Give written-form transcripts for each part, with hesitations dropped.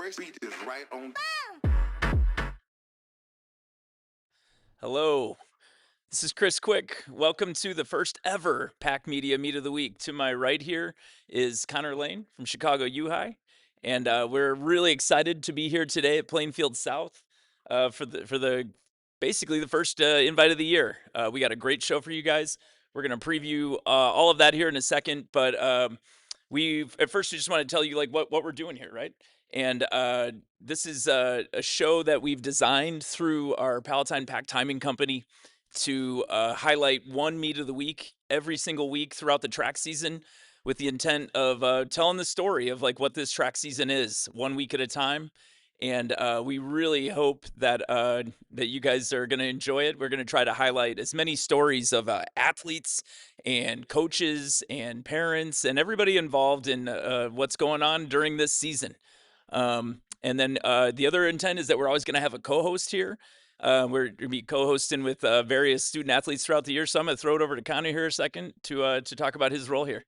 next beat is right on. Hello, this is Chris Quick. Welcome to the first ever Pack Media Meet of the Week. To my right here is Connor Lane from Chicago U High, and we're really excited to be here today at Plainfield South for the basically the first invite of the year. We got a great show for you guys. We're going to preview all of that here in a second, but we at first we just want to tell you like what we're doing here, right? And this is a show that we've designed through our Palatine Pack Timing Company to highlight one meet of the week every single week throughout the track season, with the intent of telling the story of like what this track season is, one week at a time. And we really hope that that you guys are going to enjoy it. We're going to try to highlight as many stories of athletes and coaches and parents and everybody involved in what's going on during this season. And then the other intent is that we're always going to have a co-host here. We're going to be co-hosting with various student athletes throughout the year. So I'm going to throw it over to Connor here a second to talk about his role here.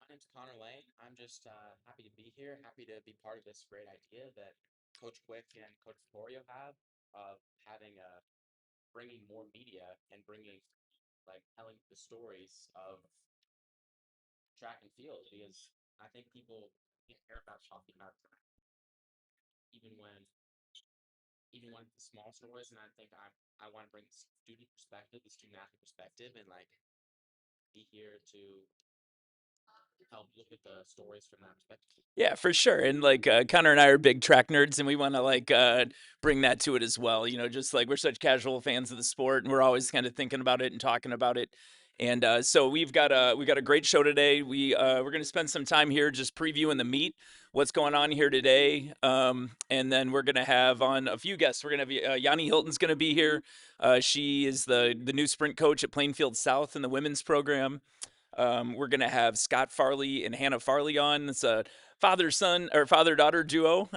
My name's Connor Lane. I'm just happy to be here, happy to be part of this great idea that Coach Quick and Coach Florio have of having bringing more media and bringing like telling the stories of track and field because I think people care about talking about track even when the small stories, and I want to bring the student perspective, the student athlete perspective, and like be here to help look at the stories from that perspective. Yeah, for sure. And like Connor and I are big track nerds, and we want to like bring that to it as well. You know, just like we're such casual fans of the sport, and we're always kind of thinking about it and talking about it. And so we've got a great show today. We're going to spend some time here just previewing the meet, what's going on here today, and then we're going to have on a few guests. We're going to have Yanni Hilton's going to be here. She is the new sprint coach at Plainfield South in the women's program. We're going to have Scott Farley and Hannah Farley on. It's a father-son or father-daughter duo.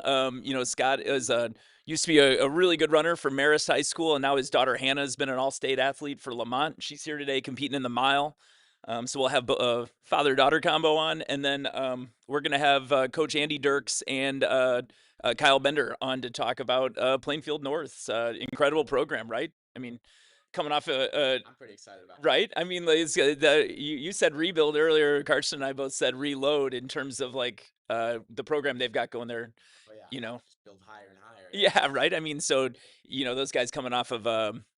Scott is used to be a really good runner for Marist High School, and now his daughter Hannah has been an all-state athlete for Lamont. She's here today competing in the mile. So we'll have a father-daughter combo on, and then we're going to have Coach Andy Dirks and Kyle Bender on to talk about Plainfield North's incredible program, right? I mean, coming off I'm pretty excited about that. right? I mean, like, you said rebuild earlier. Carson and I both said reload in terms of like the program they've got going there. Oh yeah, You know, just build higher and higher. yeah, right. I mean, so those guys coming off of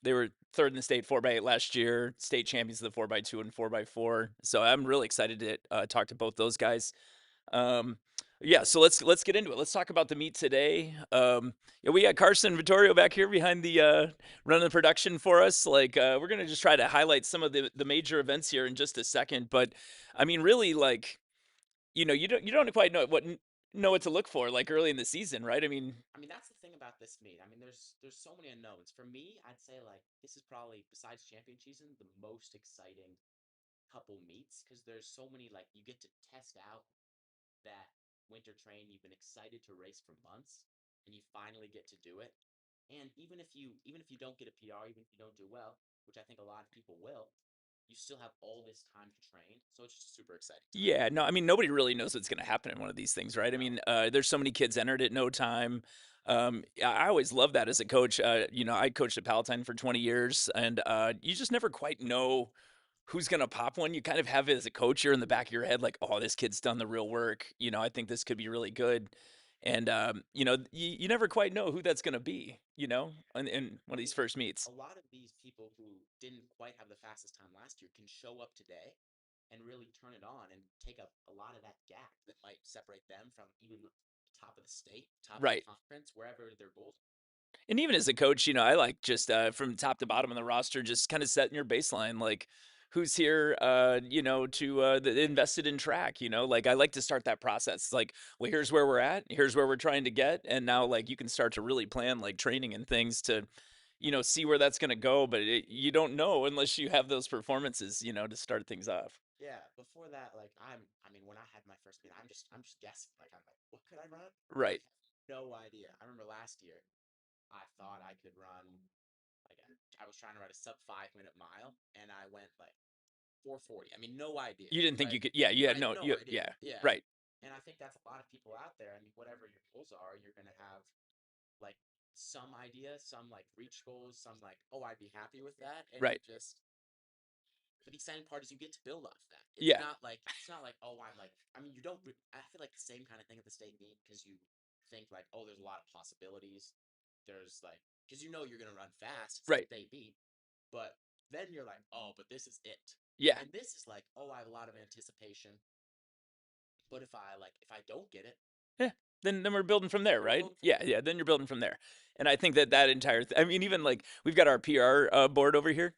they were third in the state 4x8 last year, state champions of the 4x2 and 4x4. So I'm really excited to talk to both those guys. Um, yeah, so let's get into it. Let's talk about the meet today. Yeah, we got Carson and Vittorio back here behind the running the production for us. Like we're gonna just try to highlight some of the major events here in just a second. But I mean, really, like you don't quite know what to look for like early in the season, right? I mean, I mean, that's the thing about this meet. I mean, there's so many unknowns. For me, I'd say like this is probably besides champion season the most exciting couple meets because there's so many like you get to test out that winter train you've been excited to race for months and you finally get to do it. And even if you don't get a PR, even if you don't do well, which I think a lot of people will, you still have all this time to train. So it's just super exciting time. yeah, no, I mean nobody really knows what's gonna happen in one of these things, right? I No. mean, there's so many kids entered at no time. I always love that as a coach. I coached at Palatine for 20 years, and you just never quite know who's gonna pop one. You kind of have it as a coach, you're in the back of your head, like, oh, this kid's done the real work. I think this could be really good. And you never quite know who that's gonna be, in one of I these mean, first meets. a lot of these people who didn't quite have the fastest time last year can show up today and really turn it on and take up a lot of that gap that might separate them from even the top of the state, top of the Right. conference, wherever their goals are. And even as a coach, I like just from top to bottom of the roster, just kind of setting your baseline, like who's here, invested in track, like I like to start that process. Like, well, here's where we're at, here's where we're trying to get. And now like you can start to really plan like training and things to, see where that's going to go. But you don't know unless you have those performances, to start things off. Yeah, before that, like I mean, when I had my first meet, I'm just guessing. Like I'm like, what could I run? Right. Like, no idea. I remember last year, I thought I could run like I was trying to run a sub 5 minute mile, and I went like 4:40. I mean, no idea. You didn't think you Right? could, yeah, you had Right? no, No you, idea. yeah, Yeah. right. And I think that's a lot of people out there. I mean, whatever your goals are, you're going to have like some idea, some like reach goals, some like, oh, I'd be happy with that. And you Right. just, but the exciting part is you get to build off that. Yeah. It's not like, oh, I'm like, I mean, you don't, I feel like the same kind of thing at the state meet because you think like, oh, there's a lot of possibilities. There's like, because you know you're going to run fast. It's the Right. state meet. But then you're like, oh, but this is it. Yeah. And this is like, oh, I have a lot of anticipation. But if I don't get it, Yeah. Then we're building from there, then we're right? building from Yeah, there. yeah. Then you're building from there, and I think that that entire. I mean, even like we've got our PR board over here.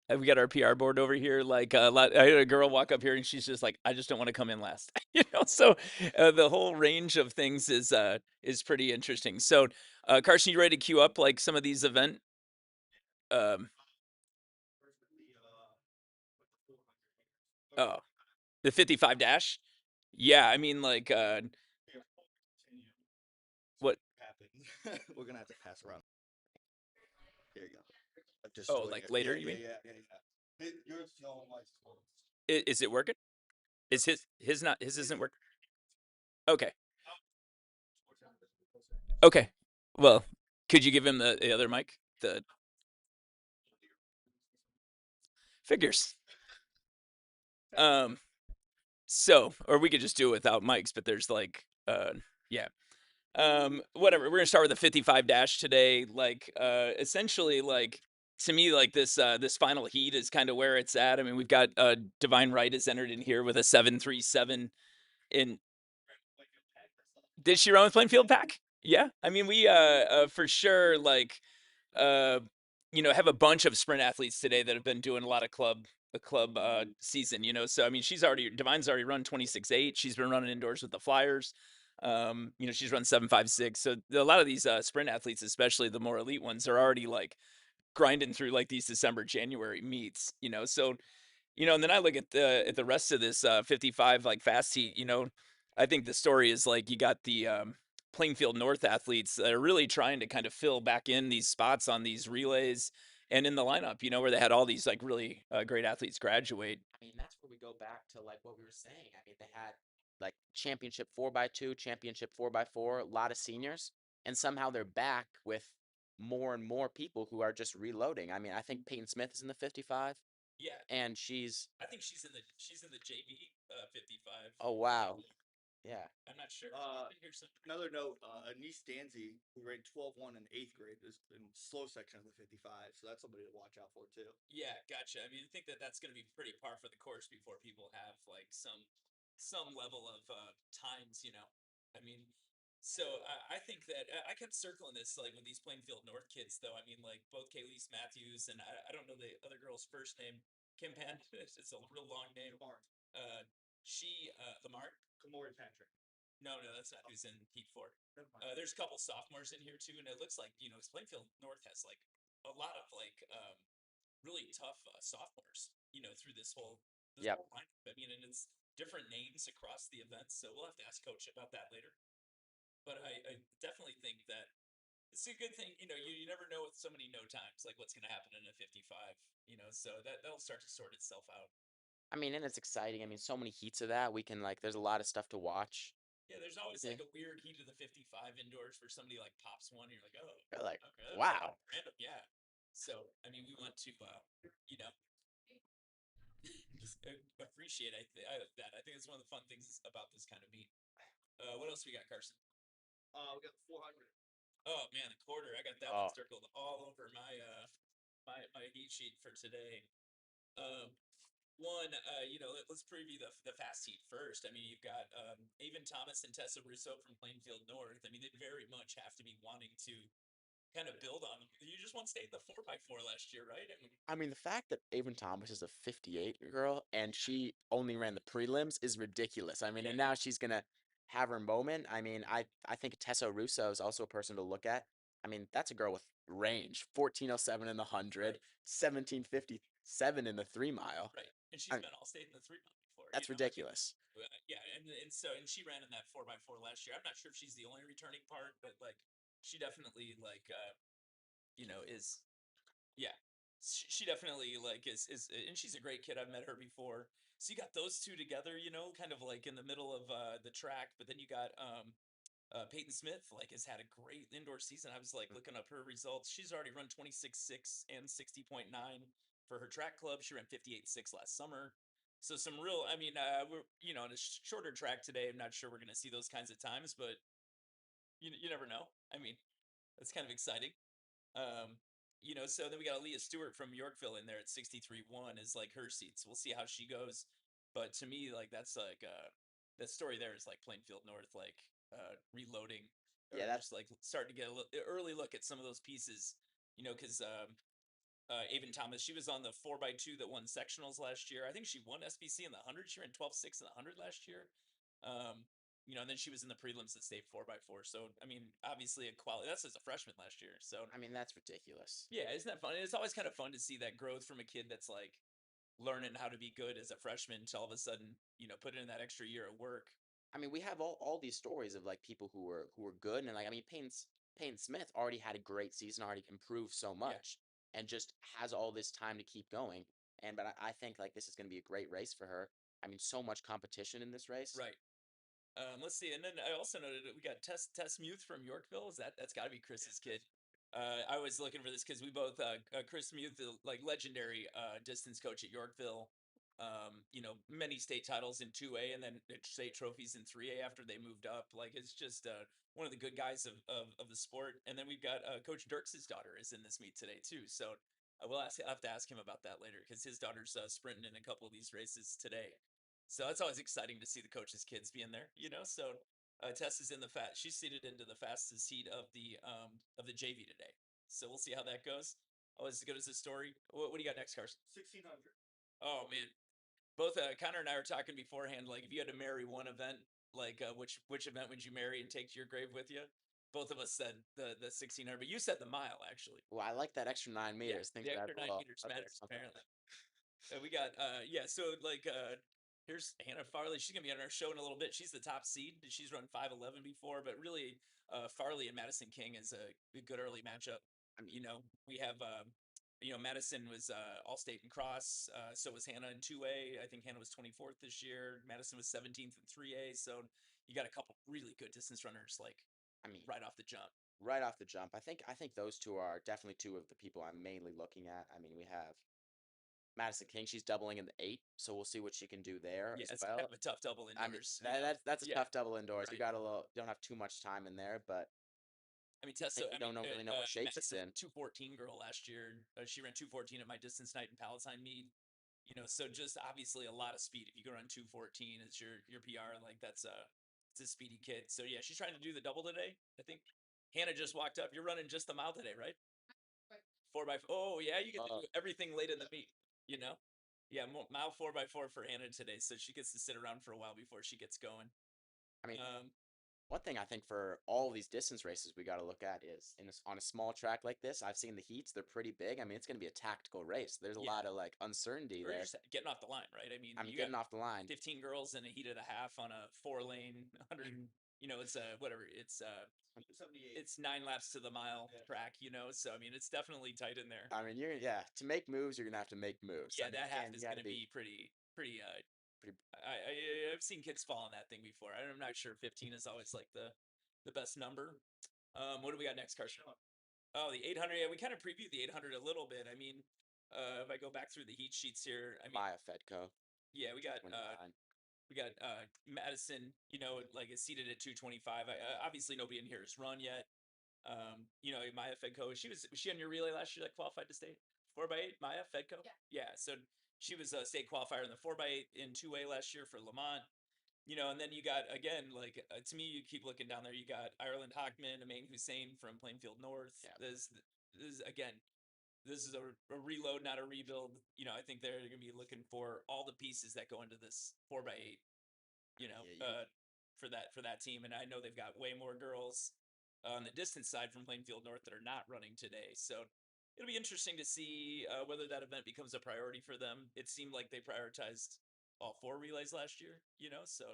We got our PR board over here. Like I had a girl walk up here, and she's just like, "I just don't want to come in last," you know. So the whole range of things is pretty interesting. So, Carson, you ready to queue up like some of these event? Um, oh, the 55 dash. Yeah, I mean, like, what? We're gonna have to pass around. Here you go. I'm just Oh, doing like it. later? Yeah, You yeah, mean? yeah, yeah, yeah. Yours no lights. Is it working? Is his not his isn't working? Okay. Okay. Well, could you give him the other mic? The figures. Um. So, or we could just do it without mics, but there's like, yeah. Whatever. We're gonna start with the 55 dash today. Like, essentially, like to me, like this final heat is kind of where it's at. I mean, we've got Divine Right has entered in here with a 737 in. Did she run with Plainfield Pack? Yeah. I mean, we for sure like uh have a bunch of sprint athletes today that have been doing a lot of club season, So I mean, Divine's already run 26.8. She's been running indoors with the Flyers. She's run 7.56. So a lot of these sprint athletes, especially the more elite ones, are already like grinding through like these December, January meets. So and then I look at the rest of this 55 like fast heat. I think the story is like you got the Plainfield North athletes that are really trying to kind of fill back in these spots on these relays and in the lineup, where they had all these like really great athletes graduate. I mean, that's where we go back to like what we were saying. I mean, they had like championship 4x2, championship 4x4, a lot of seniors, and somehow they're back with more and more people who are just reloading. I mean, I think Peyton Smith is in the 55, Yeah, and she's, I think she's in the JV 55. oh wow, yeah. I'm not sure. Here's some. Another note, Anise Danzy, who ranked 12-1 in 8th grade, is in slow section of the 55, so that's somebody to watch out for too. Yeah, gotcha. I mean, I think that that's going to be pretty par for the course before people have like some level of times. I mean, so I think that I kept circling this like with these Plainfield North kids, though. I mean, like both Kayleese Matthews and I don't know the other girl's first name, Kim Pan. It's a real long name. Kamari. Uh, she Lamar. Kamori Patrick. No, that's not who's in Heat Four. Never mind. There's a couple sophomores in here too, and it looks like Plainfield North has like a lot of like really tough sophomores, through this Yep. whole lineup. I mean, and it's different names across the events, so we'll have to ask coach about that later. But I definitely think that it's a good thing. You never know with so many no times, like what's going to happen in a 55. So that'll start to sort itself out. I mean, and it's exciting. I mean, so many heats of that. We can like, there's a lot of stuff to watch. Yeah, there's always Yeah. like a weird heat of the 55 indoors where somebody like pops one. And you're like, oh, You're like, okay, that was wow. random, yeah. So I mean, we want to, you know, just appreciate that. I think it's one of the fun things about this kind of meet. What else we got, Carson? We got the 400. Oh man, the quarter. I got that one Oh, circled all over my heat sheet for today. Um, let's preview the fast heat first. I mean, you've got Avon Thomas and Tessa Russo from Plainfield North. I mean, they very much have to be wanting to kind of build on. You just won state in the 4x4 last year, right? I mean, the fact that Avon Thomas is a 58 girl and she only ran the prelims is ridiculous. I mean, and now she's gonna have her moment. I mean, I think Tessa Russo is also a person to look at. I mean, that's a girl with range. 1407 in the 100, 1757 in the 3 mile. Right, and I she's mean, been all state in the 3 month before. that's I mean, ridiculous. yeah, and she ran in that 4x4 last year. I'm not sure if she's the only returning part, but like she definitely like is yeah, she definitely like is and she's a great kid. I've met her before. So you got those two together, kind of like in the middle of the track, but then you got Peyton Smith, like, has had a great indoor season. I was like looking up her results. She's already run 26.6 and 60.9 for her track club. She ran 58.6 last summer. So some real, I mean, we're, on a shorter track today. I'm not sure we're going to see those kinds of times, but you never know. I mean, that's kind of exciting. Um, so then we got Aaliyah Stewart from Yorkville in there at 63.1 is like her seats. We'll see how she goes. But to me, like, that's like that story there is like Plainfield North, like reloading or Yeah, that's just like starting to get early look at some of those pieces, because Avon Thomas, she was on the 4x2 that won sectionals last year. I think she won SBC in the 100. She ran 12.6 in the 100 last year. Um, and then she was in the prelims at state 4x4. So, I mean, obviously a quality. That's as a freshman last year. So, I mean, that's ridiculous. yeah, isn't that fun? It's always kind of fun to see that growth from a kid that's like learning how to be good as a freshman to all of a sudden, put in that extra year of work. I mean, we have all these stories of like people who were good, and like I mean, Payne Smith already had a great season, already improved so Yeah. much, and just has all this time to keep going. And but I think like this is going to be a great race for her. I mean, so much competition in this race. Right. Let's see, and then I also noted that we got Tess Muth from Yorkville. Is that's got to be Chris's kid? I was looking for this because we both Chris Muth, like legendary distance coach at Yorkville. Many state titles in 2A and then state trophies in 3A after they moved up. Like, it's just one of the good guys of the sport. And then we've got Coach Dirks' daughter is in this meet today too. So I'll have to ask him about that later because his daughter's sprinting in a couple of these races today. So it's always exciting to see the coaches' kids be in there, So Tess is in she's seated into the fastest heat of the JV today. So we'll see how that goes. Always as good as the story. What do you got next, Carson? 1600. Oh man, both Connor and I were talking beforehand. Like, if you had to marry one event, like which event would you marry and take to your grave with you? Both of us said the 1600, but you said the mile actually. Well, I like that extra 9 meters. Yeah, Think the that extra 9 meters I think matters something. apparently. We got so like here's Hannah Farley. She's gonna be on our show in a little bit. She's the top seed. She's run 5:11 before, but really Farley and Madison King is a good early matchup. I mean, We have Madison was all state in cross. So was Hannah in 2A. I think Hannah was 24th this year. Madison was 17th in 3A. So you got a couple really good distance runners like I mean, right off the jump. right off the jump, I think those two are definitely two of the people I'm mainly looking at. I mean, we have Madison King. She's doubling in the 8, so we'll see what she can do there Yeah, as it's well. kind of a tough double I mean, indoors. that's a Yeah, tough double indoors. You right. got don't have too much time in there, but I mean, Tessa. we don't really know what shape it's Madison's in. 214 girl last year. She ran 214 at my distance night in Palatine meet. So just obviously a lot of speed. If you go run 214, it's your PR. Like, it's a speedy kid. So yeah, she's trying to do the double today. I think Hannah just walked up. You're running just the mile today, right? 4x4. Oh yeah, you get to do everything late in the meet. You know. Yeah, mile 4x4 for Hannah today, so she gets to sit around for a while before she gets going. I mean, Um, one thing I think for all these distance races we got to look at is on a small track like this. I've seen the heats; they're pretty big. I mean, it's going to be a tactical race. There's a Yeah. lot of like uncertainty or there. just getting off the line, right? I mean, I mean, you getting got off the line. 15 girls in a heat and a half on a 4-lane 100. It's whatever. It's 78. it's 9 laps to the mile track. So I mean, it's definitely tight in there. I mean, to make moves, you're gonna have to make moves. Yeah, I mean, that half again, is you got going to to be be pretty. pretty. I've seen kids fall on that thing before. I'm not sure 15 is always like the best number. What do we got next, Carson? Oh, the 800. Yeah, we kind of previewed the 800 a little bit. I mean, if I go back through the heat sheets here, I mean, Maya Fedko. yeah, we got 29. Madison, like, is seated at 225. Obviously nobody in here has run yet. Maya Fedko, was she on your relay last year that qualified to state 4x8? Maya Fedko? Yeah. So she was a state qualifier in the 4x8 in 2A last year for Lamont. And then you got, again, like, to me, you keep looking down there. You got Ireland Hockman, Amain Hussein from Plainfield North. Yeah. This again, this is a reload, not a rebuild. I think they're going to be looking for all the pieces that go into this 4x8, for that team. And I know they've got way more girls on the distance side from Plainfield North that are not running today. So it'll be interesting to see whether that event becomes a priority for them. It seemed like they prioritized all 4 relays last year, so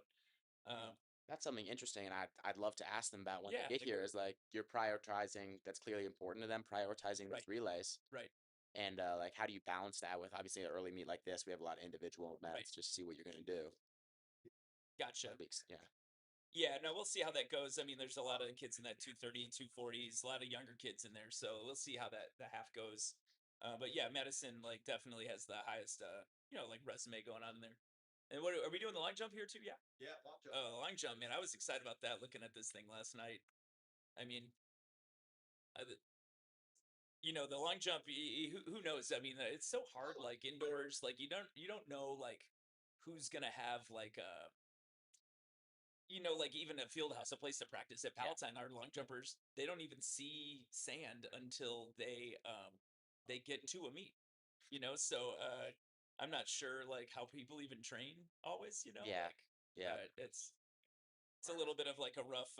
That's something interesting, and I'd love to ask them about when yeah, they get like, here. Is like you're prioritizing. That's clearly important to them. Prioritizing these right, relays. right. And like, how do you balance that with obviously an early meet like this? We have a lot of individual events. Just see what you're gonna do. Gotcha. Yeah. Yeah, no, we'll see how that goes. I mean, there's a lot of kids in that 230, 240s, a lot of younger kids in there, so we'll see how the half goes. But yeah, Madison like definitely has the highest like resume going on in there. And what are we doing the long jump here too? Yeah. Yeah, long jump. Long jump, man. I was excited about that looking at this thing last night. I mean, the long jump, who knows? I mean, it's so hard like indoors, like you don't know like who's going to have like like even a field house, a place to practice at Palatine. Our long jumpers, they don't even see sand until they get to a meet. So I'm not sure like how people even train always. Yeah. Like Yeah. it's a little bit of like a rough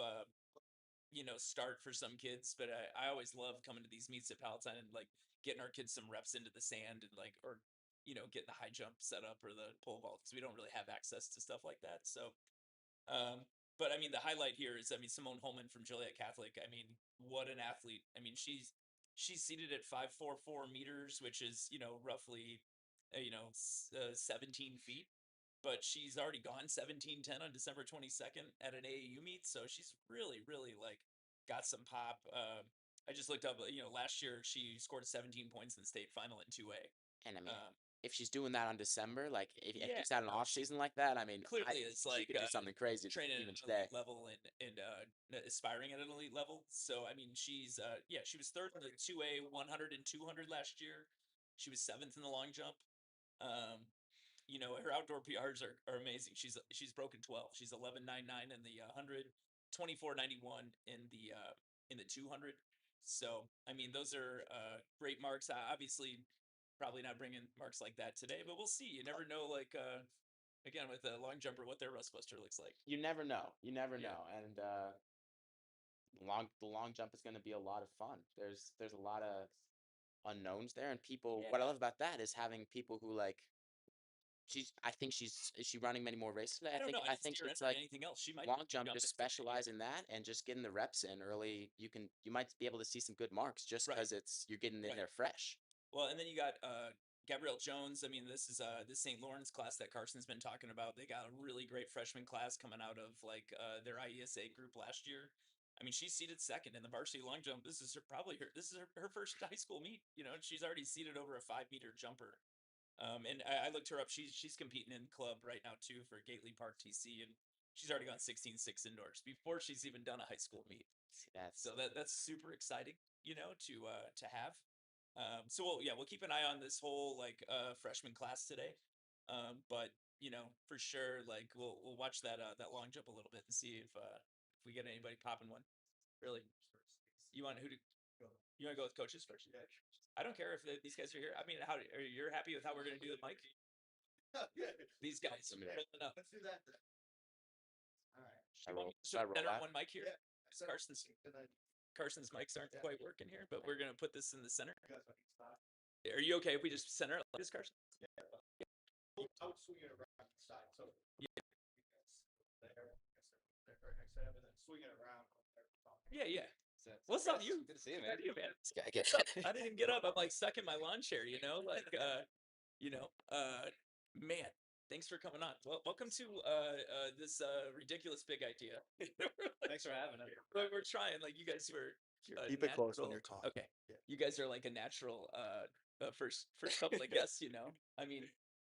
start for some kids, but I always love coming to these meets at Palatine and like getting our kids some reps into the sand and like or getting the high jump set up or the pole vault because we don't really have access to stuff like that. So but I mean, the highlight here is, I mean, Simone Holman from Joliet Catholic. I mean, what an athlete! I mean, she's seated at 544 meters, which is roughly 17 feet. But she's already gone 17:10 on December 22nd at an AAU meet, so she's really, really like got some pop. I just looked up, last year she scored 17 points in the state final in 2A. And I mean, Um, if she's doing that on December, like if yeah, she's had an off season like that, I mean, clearly it's she like could do something crazy training even at an today. elite level and aspiring at an elite level. So I mean, she's she was third in the 2A 100 and 200 last year. She was seventh in the long jump. Um, her outdoor PRs are amazing. She's broken 12. She's 11.99 in the 100, 24.91 in the 200. So I mean, those are great marks. Obviously, probably not bringing marks like that today, but we'll see. You never know. Like again, with a long jumper, what their rust buster looks like. You never know. You never Yeah. know. And the long jump is going to be a lot of fun. There's a lot of unknowns there, and people. What I Yeah. love about that is having people who like. I think is she running many more races today? I don't know. I I didn't see think her it's entering like anything else. She might long jump. jump Just into it, yeah. specialize in that and just getting the reps in early. You might be able to see some good marks just Right. because you're getting in Right. there fresh. Well, and then you got Gabrielle Jones. I mean, this is the St. Lawrence class that Carson's been talking about. They got a really great freshman class coming out of like their IESA group last year. I mean, she's seated second in the varsity long jump. This is her first high school meet. She's already seated over a 5-meter jumper. And I looked her up. She's competing in club right now too for Gately Park TC, and she's already gone 16-6 indoors before she's even done a high school meet. See, that's So that's super exciting, to have. So we'll keep an eye on this whole like freshman class today. But for sure, like we'll watch that long jump a little bit and see if we get anybody popping one. Really, you want who to? You want to go with coaches first? Yeah. I don't care if these guys are here. I mean, how are you happy with how we're gonna do it, Mike? These guys. Let me know. Let's do that then. All right. Should I roll? Should Should I roll center that? one mic here? Yeah. Carson's mics aren't quite working here, but we're gonna put this in the center. You guys want to stop? Are you okay if we just center it like this, Carson? Yeah. I would swing it around the side. So Yeah. there, right next to him, and then swing it around. Yeah. What's up, you? Good to see you, Good man. to you, man. I get I didn't even get up. I'm like stuck in my lawn chair, like man, thanks for coming on. Well, welcome to this ridiculous big idea. Thanks for having us. We're trying, like you guys were Keep it close when natural- you're talking. Okay. Yeah. You guys are like a natural first couple of guests, I mean,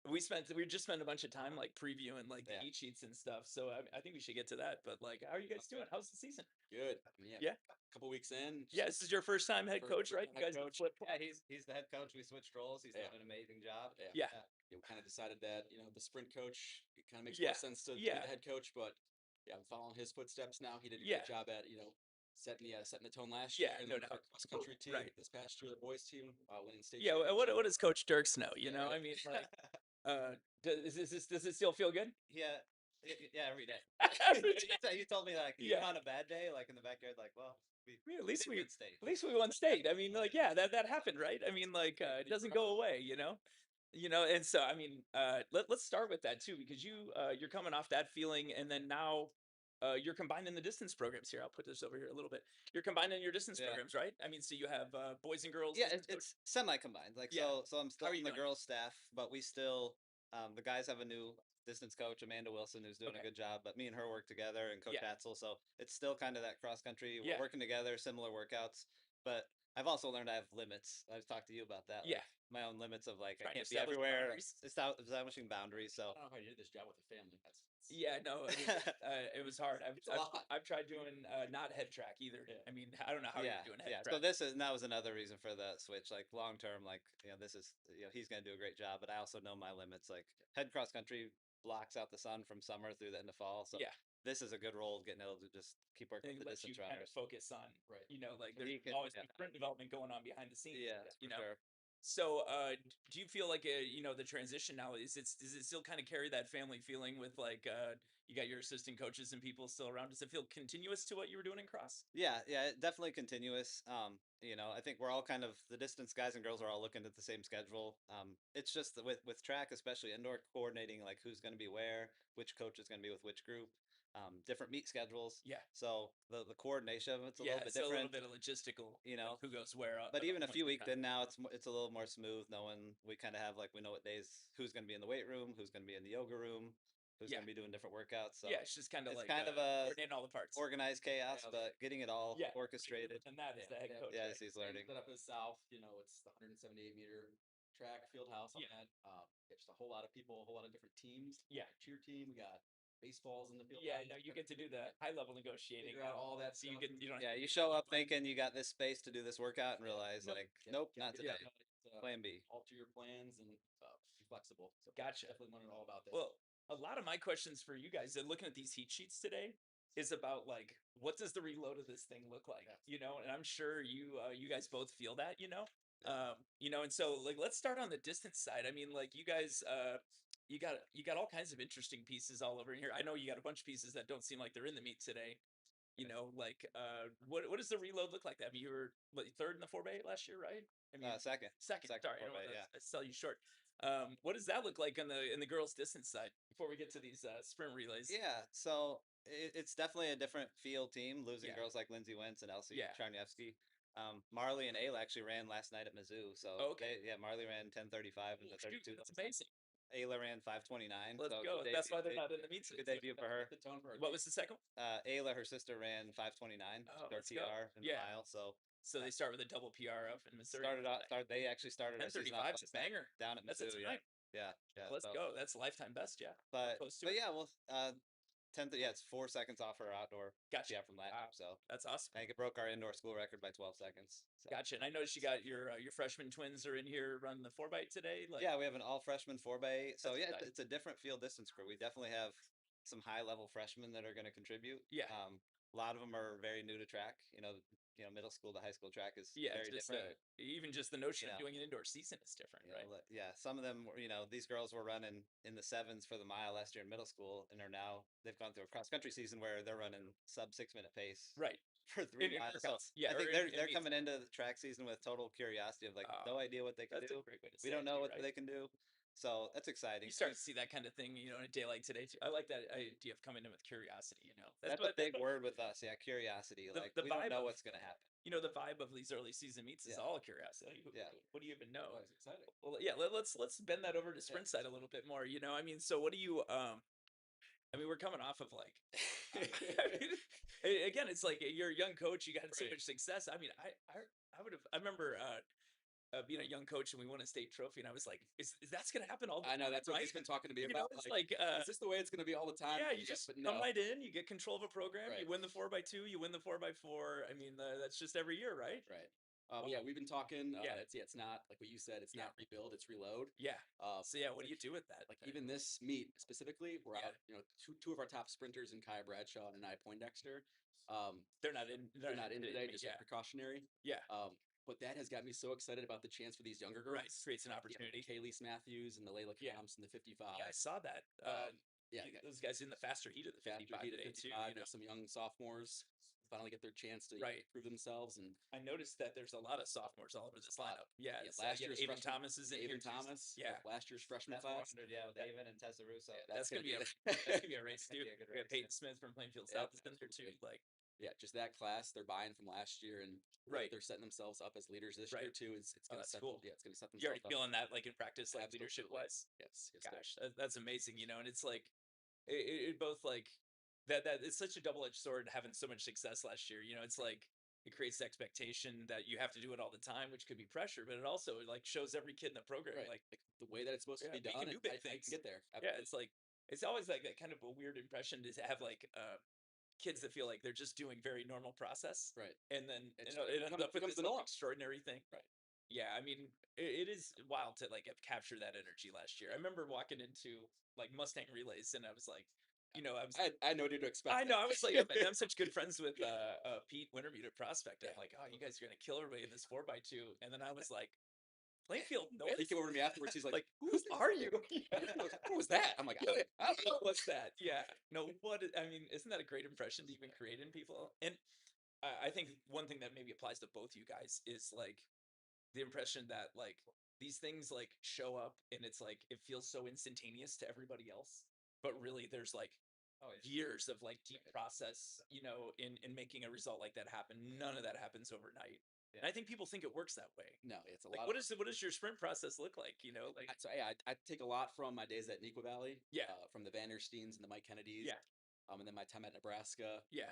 we just spent a bunch of time like previewing like the Yeah. heat sheets and stuff. So I think we should get to that. But like, how are you guys doing? How's the season? Good. Yeah. A couple weeks in. Yeah, this is your first time head coach, right? You guys flip. Yeah, he's the head coach. We switched roles. He's Yeah. done an amazing job. Yeah. We kind of decided that the sprint coach, it kind of makes Yeah, more sense to be yeah. the head coach, but I'm following his footsteps now. He did a Yeah. good job at setting the tone last Yeah, year, and no then doubt. the cross country team Right. this past year, the boys team winning state. Yeah. What does Coach Dirks know? You know, Yeah. I mean, like, does it still feel good? Yeah, every day. Every day. He told me like Yeah. even on a bad day, like in the backyard, like Yeah, at least did we win state. At least we won state. I mean, like, yeah, that happened, right? I mean, like, it doesn't go away, and so I mean, let's start with that too, because you're coming off that feeling, and then now you're combining the distance programs here. I'll put this over here a little bit. You're combining your distance Yeah. programs, right? I mean, so you have boys and girls. Yeah, distance coach- it's semi-combined. Like Yeah. so I'm still are on you the doing? girls staff, but we still the guys have a new distance coach, Amanda Wilson, who's doing Okay. a good job. But me and her work together, and Coach Yeah. Hatzel, so it's still kind of that cross country. We're Yeah. working together, similar workouts. But I've also learned I have limits. I've talked to you about that. Yeah. Like, my own limits of like I Trying to can't be establish everywhere. boundaries. Establishing boundaries. I So don't know how you did this job with a family. That's Yeah, no, I mean, it was hard. It's a lot. I've tried doing not head track either. Yeah. I mean, I don't know how yeah, you're doing head yeah. track. So this is and that was another reason for the switch. Like long term, like this is he's gonna do a great job, but I also know my limits. Like head cross country blocks out the sun from summer through the end of fall. So Yeah. this is a good role getting able to just keep working It with the lets you distance kind of runners. focus on, Right. like And there's you can- always yeah. some sprint development going on behind the scenes. Yeah, you for know. sure. So, do you feel like the transition now does it still kind of carry that family feeling with like you got your assistant coaches and people still around? Does it feel continuous to what you were doing in cross? Yeah, definitely continuous. I think we're all kind of the distance guys and girls are all looking at the same schedule. It's just that with track, especially indoor, coordinating like who's going to be where, which coach is going to be with which group, different meet schedules. Yeah. So the coordination of it's a Yeah, little bit it's a different. little bit of logistical. You know, like who goes where. But even a once few they're weeks done. in now, it's a little more smooth knowing we kind of have like we know what days who's going to be in the weight room, who's going to be in the yoga room, who's Yeah. going to be doing different workouts. So Yeah, it's just kind of it's like kind of a coordinating all the parts. organized chaos, Yeah, but getting it all Yeah. orchestrated. And that is the head coach. Yeah, right? as he's Same learning. setup as South. It's the 178-meter track field house on Yeah. that. It's just a whole lot of people, a whole lot of different teams. Yeah. Cheer team. We got baseballs in the field. Yeah, house. no, you get to do the high level negotiating. Figure out all that So you stuff. don't. Yeah, you show up thinking you got this space to do this workout and realize Nope. like, Yeah, nope, yeah, not yeah, today. no, Plan B. alter your plans and be flexible. So Gotcha. Definitely learning all about that. Well, a lot of my questions for you guys, looking at these heat sheets today, is about like what does the reload of this thing look like? Yeah. And I'm sure you guys both feel that. And so like let's start on the distance side. I mean, like you guys, you got all kinds of interesting pieces all over in here. I know you got a bunch of pieces that don't seem like they're in the meet today. What does the reload look like? I mean, you were third in the 4x8 last year, right? I mean, Second. Second. Sorry, I don't 4x8, want to sell you short. What does that look like in the girls' distance side before we get to these sprint relays? Yeah, so it's definitely a different field team losing Yeah. girls like Lindsay Wentz and Elsie Yeah. Charniewski. Marley and Ayla actually ran last night at Mizzou. So Okay. Marley ran 10:35 and Oh, the shoot, 32. that's amazing. Ayla ran 5:29. Let's so go. good That's why they're debut- not in the meet. Good debut for her. The tone for our What team. was the second one? Ayla, her sister, ran 5:29. Oh, Her let's go. PR in the Yeah. mile. So So they start with a double PR up in Missouri. They actually started our season off 10:35 is a banger. down at That's a Mizzou. time. Yeah. Let's so- go. That's a lifetime best. Yeah. But Close to but it. yeah, well, 10th. Yeah, it's 4 seconds off her outdoor. Gotcha. Yeah, from last Wow. year. So That's awesome. I think it broke our indoor school record by 12 seconds. So. Gotcha. And I noticed you got your freshman twins are in here running the 4x8 today. Like, Yeah, we have an all freshman 4x8. So That's yeah, exciting. it's a different field distance crew. We definitely have some high level freshmen that are going to contribute. Yeah. A lot of them are very new to track. Middle school to high school track is very just different. even just the notion of know. doing an indoor season is different, right? Yeah, some of them, these girls were running in the sevens for the mile last year in middle school, and they've gone through a cross country season where they're running sub 6 minute pace Right. for 3 In miles. So workouts. Yeah, I think or they're in they're meets. coming into the track season with total curiosity of like no idea what they can That's do. a great way to say We don't it know too, what right? they can do, so that's exciting. You start to see that kind of thing, in a day like today too. I like that idea of coming in with curiosity. That's a big word with us. Yeah, curiosity. The- Like the we don't vibe know of- what's gonna happen. The vibe of these early season meets is Yeah. all curiosity. Yeah. What do you even know? Oh, it's exciting. Well, yeah. Let's bend that over to sprint side a little bit more. I mean, so what do you? I mean, we're coming off of like. Again, it's like you're a young coach. You got so Right. much success. I mean, I would have. I remember being a young coach and we won a state trophy, and I was like, "Is that's gonna happen all the I know time?" that's what right? he's been talking to me You know, about. it's like, is this the way it's going to be all the time? yeah, you Yes, just but come no. right in, you get control of a program, you Right. win the 4x2, you win the 4x4. I mean, that's just every year, right? Right. Yeah, we've been talking. Yeah. It's not like what you said. It's Yeah. not rebuild. It's reload. Yeah. So yeah, what do like- you do with that? Like even this meet specifically, we're Yeah. out. Two of our top sprinters in Kaya Bradshaw and I Poindexter. They're not in. They're not in today, the just yeah, precautionary. yeah, But that has got me so excited about the chance for these younger girls. right. Creates an opportunity. Kayleese Matthews and the Layla Yeah. Camps and the 55. Yeah, I saw that. Yeah, those guys in the faster heat of the Faster 55 heat at today too. 55, there's some young sophomores. finally get their chance to Right. prove themselves. And I noticed that there's a lot of sophomores all over this lineup. Yeah, yeah, it's, last yeah, year's Avon freshman, Thomas is in here. Avon too. Thomas, Yeah, last year's freshman That's class. 400, yeah, with Avon and Tessa Russo. that's gonna be a that's that's gonna be a race Gonna too. be a good We got race, Peyton yeah. Smith from Plainfield Yep, South is in there too. absolutely. Like, Yeah, just that class, they're buying from last year, and Right. they're setting themselves up as leaders this year Right. too. It's Oh, gonna that's set cool. yeah, it's gonna set you already themselves up. feeling that like in practice, like leadership Absolutely. wise. Yes, yes, sir. Gosh, that's amazing. And it's like it both like that it's such a double-edged sword having so much success last year. It's like it creates the expectation that you have to do it all the time, which could be pressure, but it also like shows every kid in the program Right. like, the way that it's supposed yeah, to be we done, can do and big I things. can get there. Yeah, it's like it's always like that kind of a weird impression to have like kids that feel like they're just doing very normal process, Right. and then It just it ends up with becomes this the like, norm. extraordinary thing. Right. Yeah, I mean, it is wild to like have captured that energy last year. I remember walking into like Mustang relays, and I was like, I was. I had no idea to expect. I know. that. I was like, I'm such good friends with Pete Wintermute at Prospect. I'm Yeah. like, oh, you guys are gonna kill everybody in this 4x2. And then I was like, Plainfield Yeah, North. he came over to me afterwards. He's like, Like, who "Who's are you? What was that?" I'm like, I don't know. What's that? Yeah. No. I mean, isn't that a great impression to even create in people? And I think one thing that maybe applies to both you guys is like the impression that like these things like show up and it's like it feels so instantaneous to everybody else, but really there's like Oh, yeah. years of like deep process, in making a result like that happen. None of that happens overnight. Yeah. And I think people think it works that way. No, it's a Like, lot. what does your sprint process look like? Like, So yeah, I take a lot from my days at Neuqua Valley. Yeah. From the Vandersteens and the Mike Kennedys. Yeah. And then my time at Nebraska. Yeah.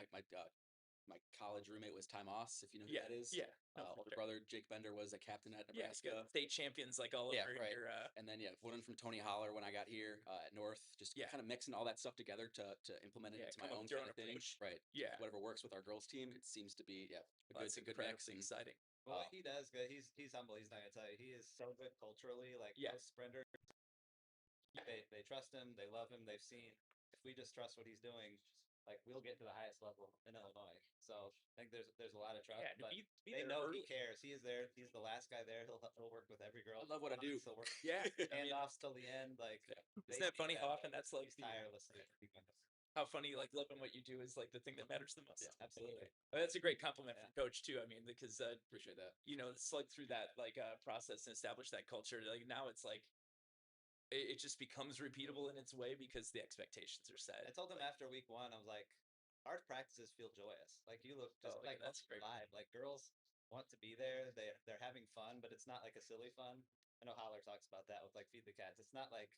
My college roommate was Ty Moss, if you know who Yeah, that is. yeah. No, for Older sure. brother Jake Bender was a captain at yeah, Nebraska. state champions like all Yeah, over right. here. And then learning from Tony Holler when I got here at North, just Yeah. kind of mixing all that stuff together to implement it Yeah, into come my up own with your kind own of thing. approach. Right. Yeah. Whatever works with our girls team, it seems to be That's a good incredibly mix. And exciting. Well, Uh, he does good. He's humble. He's not gonna tell you. He is so good culturally. Like Yeah. most sprinters, they trust him. They love him. They've seen. If we just trust what he's doing, like we'll get to the highest level in Illinois. So I think there's a lot of trust. Yeah, to but be they there know early. he cares. He is there. He's the last guy there. He'll work with every girl. I love what I do. He'll work Yeah. I mean, handoffs till the end. Like isn't that funny how often that's like he's tirelessly. how funny like loving what you do is like the thing that matters the most. Yeah, absolutely. That's a great compliment Yeah. from coach too. I mean, because Appreciate that. slug through that like process and establish that culture. Like now it's like it just becomes repeatable in its way because the expectations are set. I told him Like, after week one, I was like, our practices feel joyous. Like you look just yeah, like that's great. live. Like girls want to be there. They're having fun, but it's not like a silly fun. I know Holler talks about that with like feed the cats. It's not like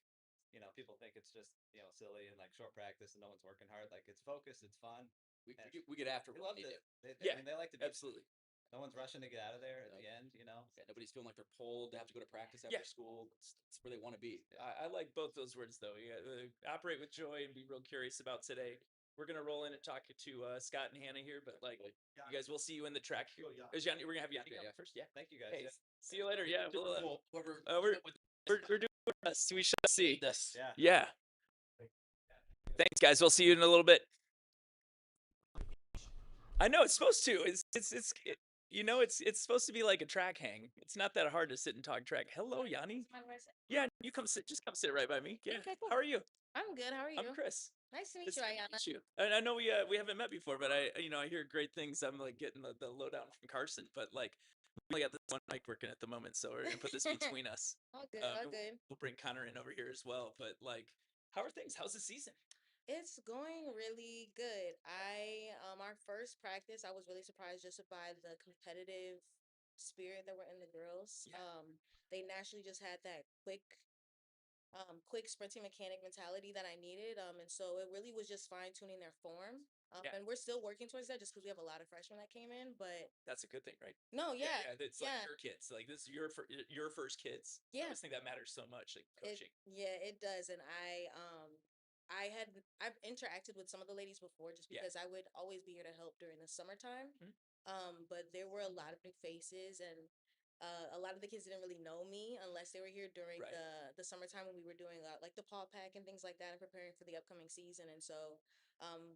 people think it's just silly and like short practice and no one's working hard. Like it's focused, it's fun. We get after They what love we need it. to. I mean, they like to be. Absolutely. No one's rushing to get out of there at No. the end. Yeah, nobody's feeling like they're pulled. They have to go to practice after Yeah. school. It's where they want to be. I like both those words though. Operate with joy and be real curious about today. We're gonna roll in and talk to Scott and Hannah here, but like you guys, we'll see you in the track. We're gonna have Yanni Okay, come yeah. first. Yeah. Thank you guys. Hey, Yeah. see you later. Yeah. We'll, Whoever. we're doing our best. We shall see. This. Yeah. Yeah. Thanks, guys. We'll see you in a little bit. I know it's supposed to. It's supposed to be like a track hang. It's not that hard to sit and talk track. Hello, Yanni. Yeah, you come sit. Just come sit right by me. Yeah. Okay, cool. How are you? I'm good. How are you? I'm Chris. Nice to meet It's you, good to Ayana. meet you. And I know we haven't met before, but I hear great things. I'm like getting the lowdown from Carson, but like we only got this one mic working at the moment, so we're gonna put this between us. All good, all Um, good. We'll bring Connor in over here as well. But like, how are things? How's the season? It's going really good. Our first practice, I was really surprised just by the competitive spirit that were in the girls. Yeah. They naturally just had that quick sprinting mechanic mentality that I needed. And so it really was just fine tuning their form. Yeah. And we're still working towards that just because we have a lot of freshmen that came in. But That's a good thing, right? no, yeah, It's like your kids. Like this is your first kids. I Yeah. always think that matters so much, like coaching. it does. And I've interacted with some of the ladies before just Yeah. because I would always be here to help during the summertime. Mhm. But there were a lot of new faces and a lot of the kids didn't really know me unless they were here during Right. the summertime when we were doing like the paw pack and things like that and preparing for the upcoming season. And so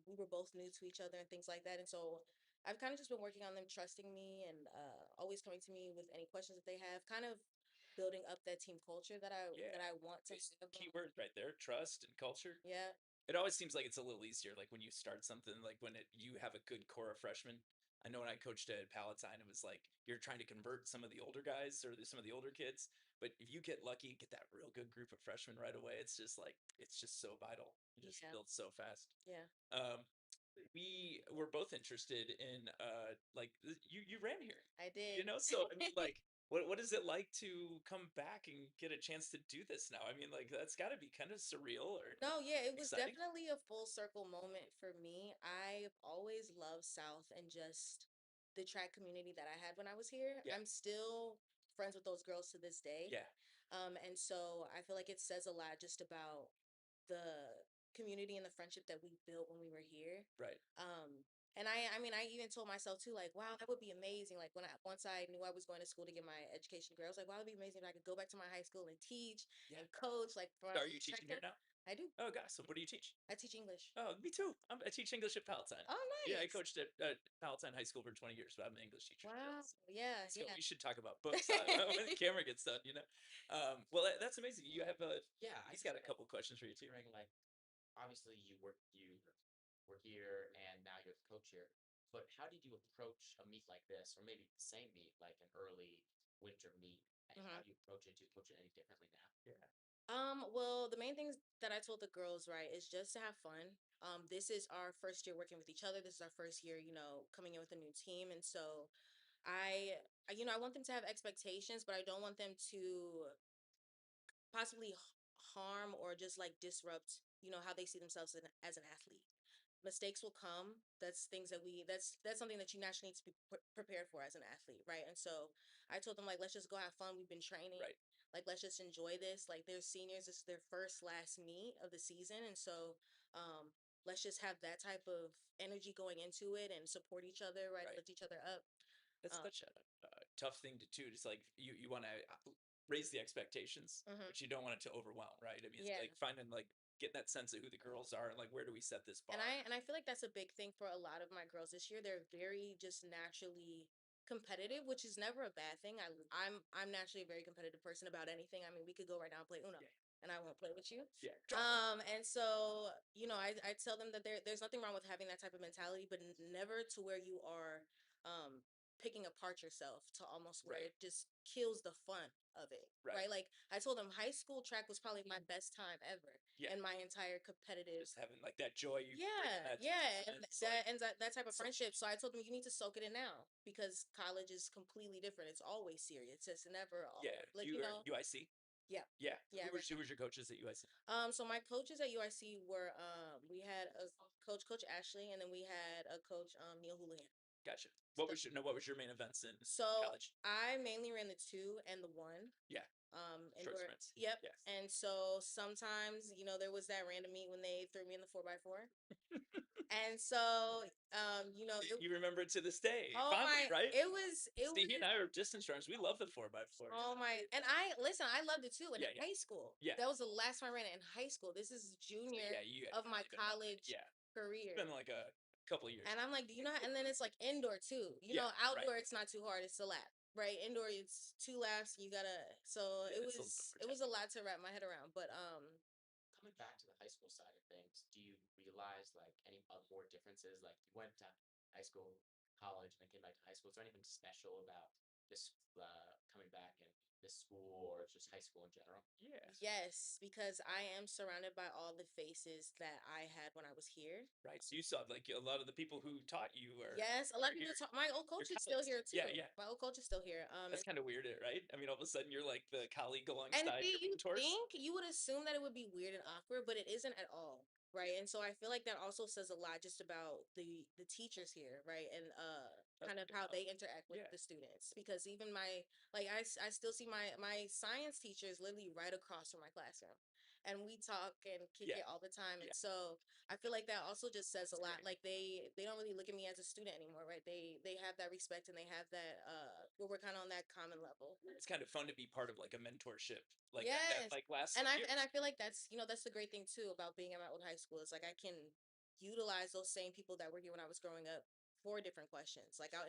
we were both new to each other and things like that. And so I've kind of just been working on them trusting me and always coming to me with any questions that they have, kind of building up that team culture that I Yeah. want to It's have. key words right there: trust and culture. Yeah. it always seems like it's a little easier, like when you start something, like when you have a good core of freshmen. I know when I coached at Palatine, it was like you're trying to convert some of the older guys or some of the older kids. But if you get lucky, get that real good group of freshmen right away, it's just like it's just so vital. It just Yeah. builds so fast. Yeah. We were both interested in like you ran here, I did. so I mean like what is it like to come back and get a chance to do this now? I mean like that's got to be kind of surreal or No, yeah, it was exciting. definitely a full circle moment for me. I've always loved South and just the track community that I had when I was here. Yeah. I'm still friends with those girls to this day. Yeah, And so I feel like it says a lot just about the community and the friendship that we built when we were here. right. And I mean, I even told myself too, like, wow, that would be amazing. Like once I knew I was going to school to get my education degree, I was like, wow, it'd be amazing if I could go back to my high school and teach Yeah. and coach. Like, for Are you teaching here now? I do. Oh gosh, so what do you teach? I teach English. Oh, me too. I teach English at Palatine. Oh, Yeah, I nice. coached at Palatine High School for 20 years, but I'm an English teacher. Wow. So, Yeah. so Yeah. we should talk about books when the camera gets done, Well, that's amazing. You have Yeah, he's got a couple questions for you too. Hearing like obviously you were here and now you're the coach here. But how did you approach a meet like this, or maybe the same meet, like an early winter meet? And how do you approach it? Do you approach it any differently now? Yeah. Well, the main things that I told the girls, right, is just to have fun. This is our first year working with each other. This is our first year, coming in with a new team. And so I want them to have expectations, but I don't want them to possibly harm or just like disrupt, how they see themselves as an athlete. Mistakes will come. That's things that that's something that you naturally need to be prepared for as an athlete, right? And so I told them, like, let's just go have fun. We've been training. Right. Like, let's just enjoy this. Like, they're seniors. This is their first last meet of the season, and so let's just have that type of energy going into it and support each other, right? Right. Lift each other up. That's um, such a tough thing to do. It's like you want to raise the expectations, mhm. but you don't want it to overwhelm, right? I mean, it's Yeah. like finding like getting that sense of who the girls are and like where do we set this bar? And I feel like that's a big thing for a lot of my girls this year. They're very just naturally competitive, which is never a bad thing. I'm naturally a very competitive person about anything. I mean, we could go right now and play Uno, Yeah. and I won't play with you. Yeah. And so I tell them that there's nothing wrong with having that type of mentality, but never to where you are um picking apart yourself to almost where Right. it just kills the fun of it. Right. Like I told them, high school track was probably my best time ever Yeah. in my entire competitive. Just having like that joy you bring Yeah, in that yeah, and it's that like and that type of so friendship. So I told them, you need to soak it in now because college is completely different. It's always serious. It's never yeah. like You are UIC. Yeah, Yeah. yeah. Who was your coaches at UIC? So my coaches at UIC were we had a coach Ashley, and then we had a coach Neil Houlihan. Gotcha. So, What was your main events in so college? I mainly ran the 2 and the 1. Yeah. Short Indoor. sprints. Yep. Yeah. And so sometimes, there was that random meet when they threw me in the 4x4. And so, You remember it to this day, oh fondly, my, right? it See, he was and I are distance runners. We love the 4x4. Oh my, and I listen, I loved it too in Yeah, yeah. high school. Yeah. That was the last time I ran it in high school. This is So, junior yeah, you had of my finally been out there. college Yeah. career. It's been like a couple of years. And I'm like, do you know, and then it's like indoor too. Yeah, Outdoor right. it's not too hard, it's a lap. Right? Indoor it's 2 laps, you gotta so Yeah, it it's a little bit more was a lot to wrap my head around. But Coming back to the high school side of things, do you realize like any more differences? Like you went to high school, college, and then came back to high school. Is there anything special about this coming back in this school or just high school in general? Yeah. yes, because I am surrounded by all the faces that I had when I was here. Right. So you saw like a lot of the people who taught you are Yes, a lot are of people here. talk. My old coach Your is still colleagues. here too. Yeah, yeah. My old coach is still here. That's kind of weird, right? I mean, all of a sudden you're like the colleague And alongside see, your you mentors. think you would assume that it would be weird and awkward, but it isn't at all, right? And so I feel like that also says a lot just about the teachers here, right? And That's kind of good how to know. they interact with Yeah. the students. Because even I still see my science teacher is literally right across from my classroom, and we talk and kick Yeah. it all the time. And Yeah. so I feel like that also just says a That's lot. great. Like they don't really look at me as a student anymore, right? They have that respect and they have that where we're kind of on that common level. It's kind of fun to be part of like a mentorship like that Yes. like lasts And some I years. feel like that's the great thing too about being at my old high school. It's like I can utilize those same people that were here when I was growing up for different questions. Like I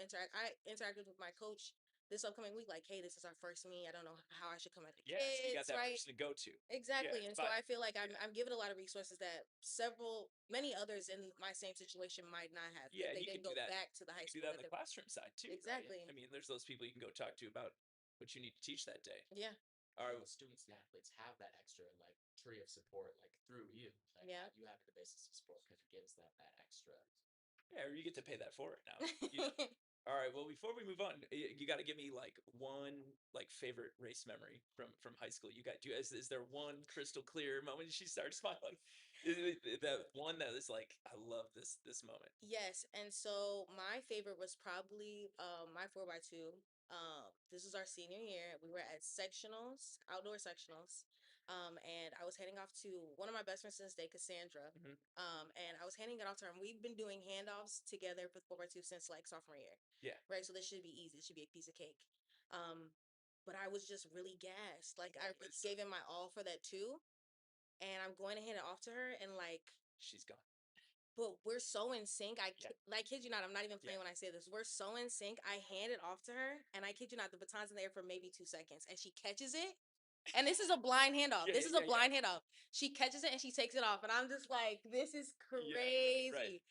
interacted with my coach this upcoming week, like, hey, this is our first meet. I don't know how I should come at the Yeah, so you got kids, that right? person to go to. Exactly. And so but I feel like I'm given a lot of resources that many others in my same situation might not have yeah, if they you can didn't do go that. back to the high You can do school that in the classroom side too, right? Exactly. I mean, there's those people you can go talk to about what you need to teach that day. Yeah. All right, The students and athletes have that extra like tree of support like through you. Like, Yeah. you have the basis of support because it gives them that extra. yeah, or you get to pay that forward now. All right. Well, before we move on, you got to give me like one like favorite race memory from high school. You got is there one crystal clear moment she starts smiling? That one that is like I love this moment. Yes, and so my favorite was probably my 4x2. This was our senior year. We were at sectionals, outdoor sectionals. And I was handing off to one of my best friends since day, Cassandra. Mhm. And I was handing it off to her, and we've been doing handoffs together for 4x2 since like sophomore year. Yeah. Right. So this should be easy. It should be a piece of cake. But I was just really gassed. Like I really gave it my all for that too. And I'm going to hand it off to her, and like She's gone. but we're so in sync. Yeah. Like, kid you not, I'm not even playing Yeah. when I say this. We're so in sync. I hand it off to her, and I kid you not, the baton's in the air for maybe 2 seconds, and she catches it. And this is a blind handoff. Yeah, This is yeah, a blind handoff. She catches it and she takes it off, and I'm just like, this is Yeah, crazy. right.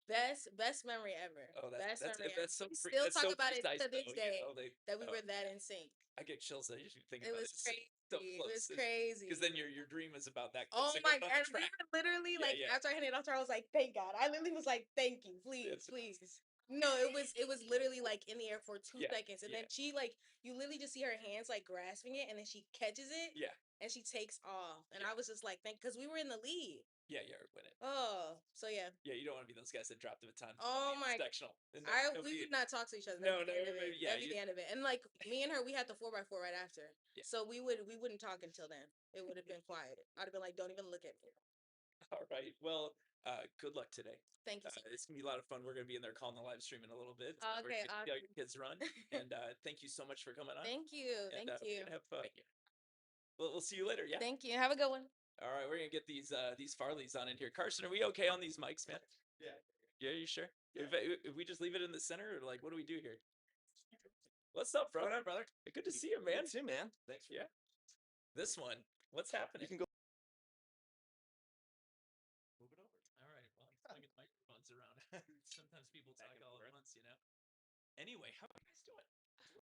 Best memory ever. Oh, Best memory ever. that's so We still that's talk so about it precise to this though. day that we Oh, were that in sync. I get chills as you think It about was it. It's crazy. so It close. was crazy. Because then your dream is about that Oh close to my going on God. the We track. were literally Yeah, like, yeah. after I handed it off to her, I was like, thank God. I literally was like, thank you, please, It's please. No, it was literally like in the air for 2 seconds. And yeah. then she like, you literally just see her hands like grasping it, and then she catches it Yeah. and she takes off. And Yeah. I was just like, because we were in the lead. Yeah, win it. Oh, so yeah. Yeah, you don't want to be those guys that drop the baton. Oh my, sectional. we would not talk to each other. No, That'd be the end of it. maybe, yeah, That'd be the end of it. And like me and her, we had the 4x4 right after. Yeah. So we wouldn't talk until then. It would have been quiet. I'd have been like, don't even look at me. All right. Well, good luck today. Thank you so much. It's gonna be a lot of fun. We're gonna be in there calling the live stream in a little bit. We're Okay, gonna see how awesome. your kids run. And thank you so much for coming on. Thank you. And, Thank we're you. gonna have fun. We'll see you later. Yeah. Thank you. Have a good one. All right, we're gonna get these Farleys on in here. Carson, are we okay on these mics, man? Yeah. Yeah, you sure? If we just leave it in the center, or like, what do we do here? What's up, bro? What up, brother? Good to see you, man. You too, man. Thanks. Yeah. This one. What's happening? You can go. Move it over. All right. Well, I'm swinging microphones around. Sometimes people talk all at once, you know. Anyway, how are you guys doing?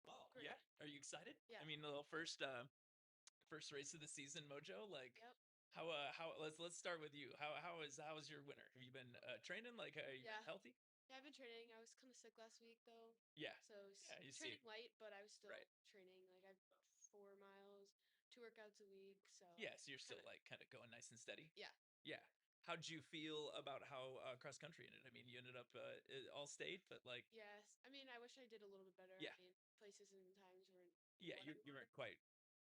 Well, Yeah. Are you excited? Yeah. I mean, the little first race of the season, Mojo. Like, Yep. how? Let's start with you. How is your winter? Have you been training? Like, are you Yeah. healthy? Yeah, I've been training. I was kind of sick last week though, Yeah. so Yeah, you see training light, but I was still Right. training. Like I've 4 miles, 2 workouts a week. So Yeah. So you're still kinda- like kind of going nice and steady. Yeah. Yeah. How'd you feel about how cross country ended? I mean, you ended up all state, but like, Yes. I mean, I wish I did a little bit better. Yeah. I mean, places and times weren't. yeah, what I you weren't wanted. quite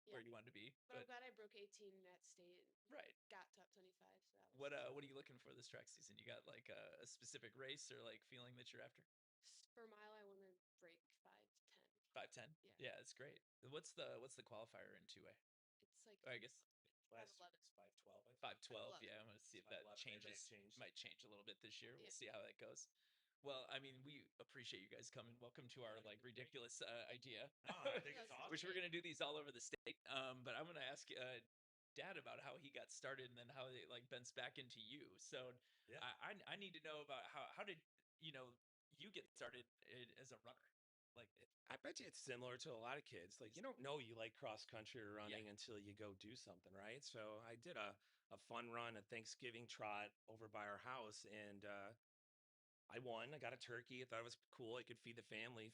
where Yeah. you wanted to be, But I'm but glad I broke 18 at state. And right. got top 25. So that was What are you looking for this track season? You got like a specific race or like feeling that you're after? for a mile. I want to break 5 to 10. 5:10. Yeah. Yeah, that's great. What's the qualifier in 2A? It's like I guess Last 5:11. 5:12. 5:12. 5:11. Yeah, I'm gonna see if 5:11, that it changes. changed. Might change a little bit this year. We'll Yeah. see how that goes. Well, I mean, we appreciate you guys coming. Welcome to our like ridiculous idea, No, I think it's Yes. which we're awesome. gonna do these all over the state. But I'm gonna ask Dad about how he got started and then how it like bends back into you. So Yeah. I need to know about how did you get started as a runner? Like I bet you it's similar to a lot of kids. Like you don't know you like cross country or running until you go do something, right? So I did a fun run, a Thanksgiving trot over by our house, and I won. I got a turkey. I thought it was cool. I could feed the family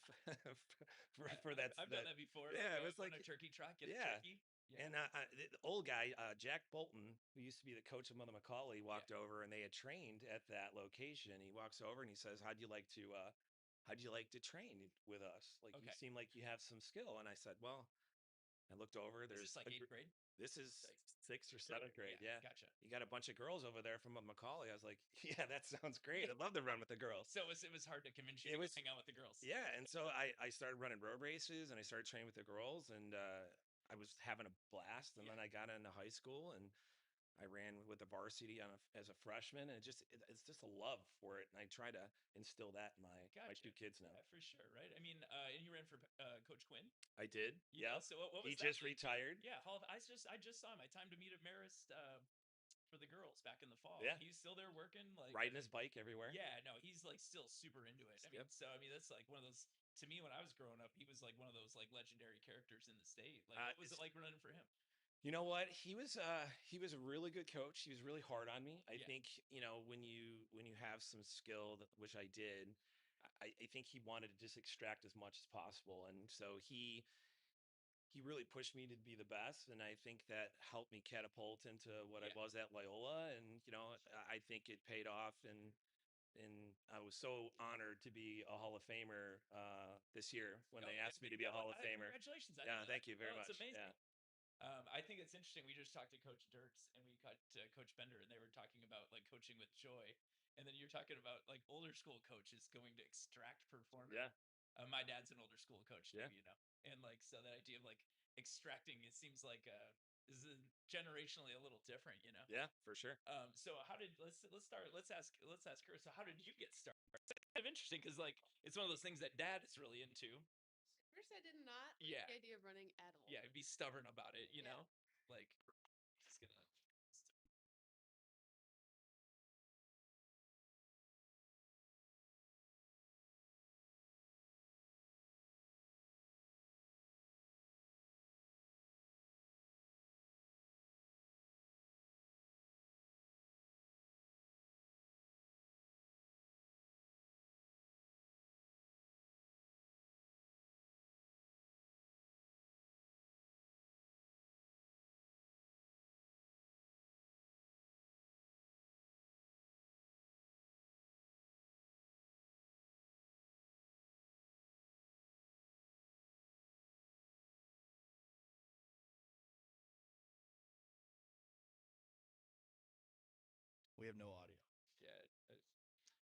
for that. I've done that before. Yeah, it go was on like a turkey trot, get yeah. a turkey. Yeah. And the old guy, Jack Bolton, who used to be the coach of Mother McCauley, walked over and they had trained at that location. He walks over and he says, "How'd you like to train with us? Like you Okay. seem like you have some skill." And I said, "Well," I looked over. Is There's this like 8th grade? this is sixth or seventh grade. Yeah. Gotcha. You got a bunch of girls over there from Mother McCauley. I was like, "Yeah, that sounds great. I'd love to run with the girls." So it was hard to convince you It to was- hang out with the girls. Yeah, and so I started running road races and I started training with the girls, and I was having a blast. And then I got into high school, and I ran with the varsity as a freshman, and it's just a love for it, and I try to instill that in my two kids now. Yeah, for sure, right? I mean, and you ran for Coach Quinn. I did. Yeah. Yeah. So what was He that just like? retired. Yeah. I just saw him. I timed to meet at Marist for the girls back in the fall. Yeah. He's still there working, like Riding his bike everywhere. Yeah, no, he's like still super into it. I mean, Yep. so I mean, that's like one of those. To me, when I was growing up, he was like one of those like legendary characters in the state. Like, what was it It's like running for him? You know what? He was a really good coach. He was really hard on me. I Yeah. think, when you have some skill, which I did, I think he wanted to just extract as much as possible. And so he really pushed me to be the best. And I think that helped me catapult into what I Yeah. was at Loyola. And, I think it paid off, and I was so honored to be a Hall of Famer this year when they asked me to be a Hall of Famer. Congratulations! I Yeah, didn't know thank that. you very Oh, it's much. amazing. Yeah. I think it's interesting. We just talked to Coach Dirks and we got Coach Bender, and they were talking about like coaching with joy. And then you're talking about like older school coaches going to extract performance. Yeah. My dad's an older school coach too, Yeah. and like so that idea of like extracting, it seems like is generationally a little different. Yeah, for sure. So how did let's ask her. So how did you get started? It's kind of interesting because like it's one of those things that dad is really into. First, I did not like Yeah. the idea of running at all. Yeah, be stubborn about it, you Yeah. know? Like just gonna We have no audio. yeah.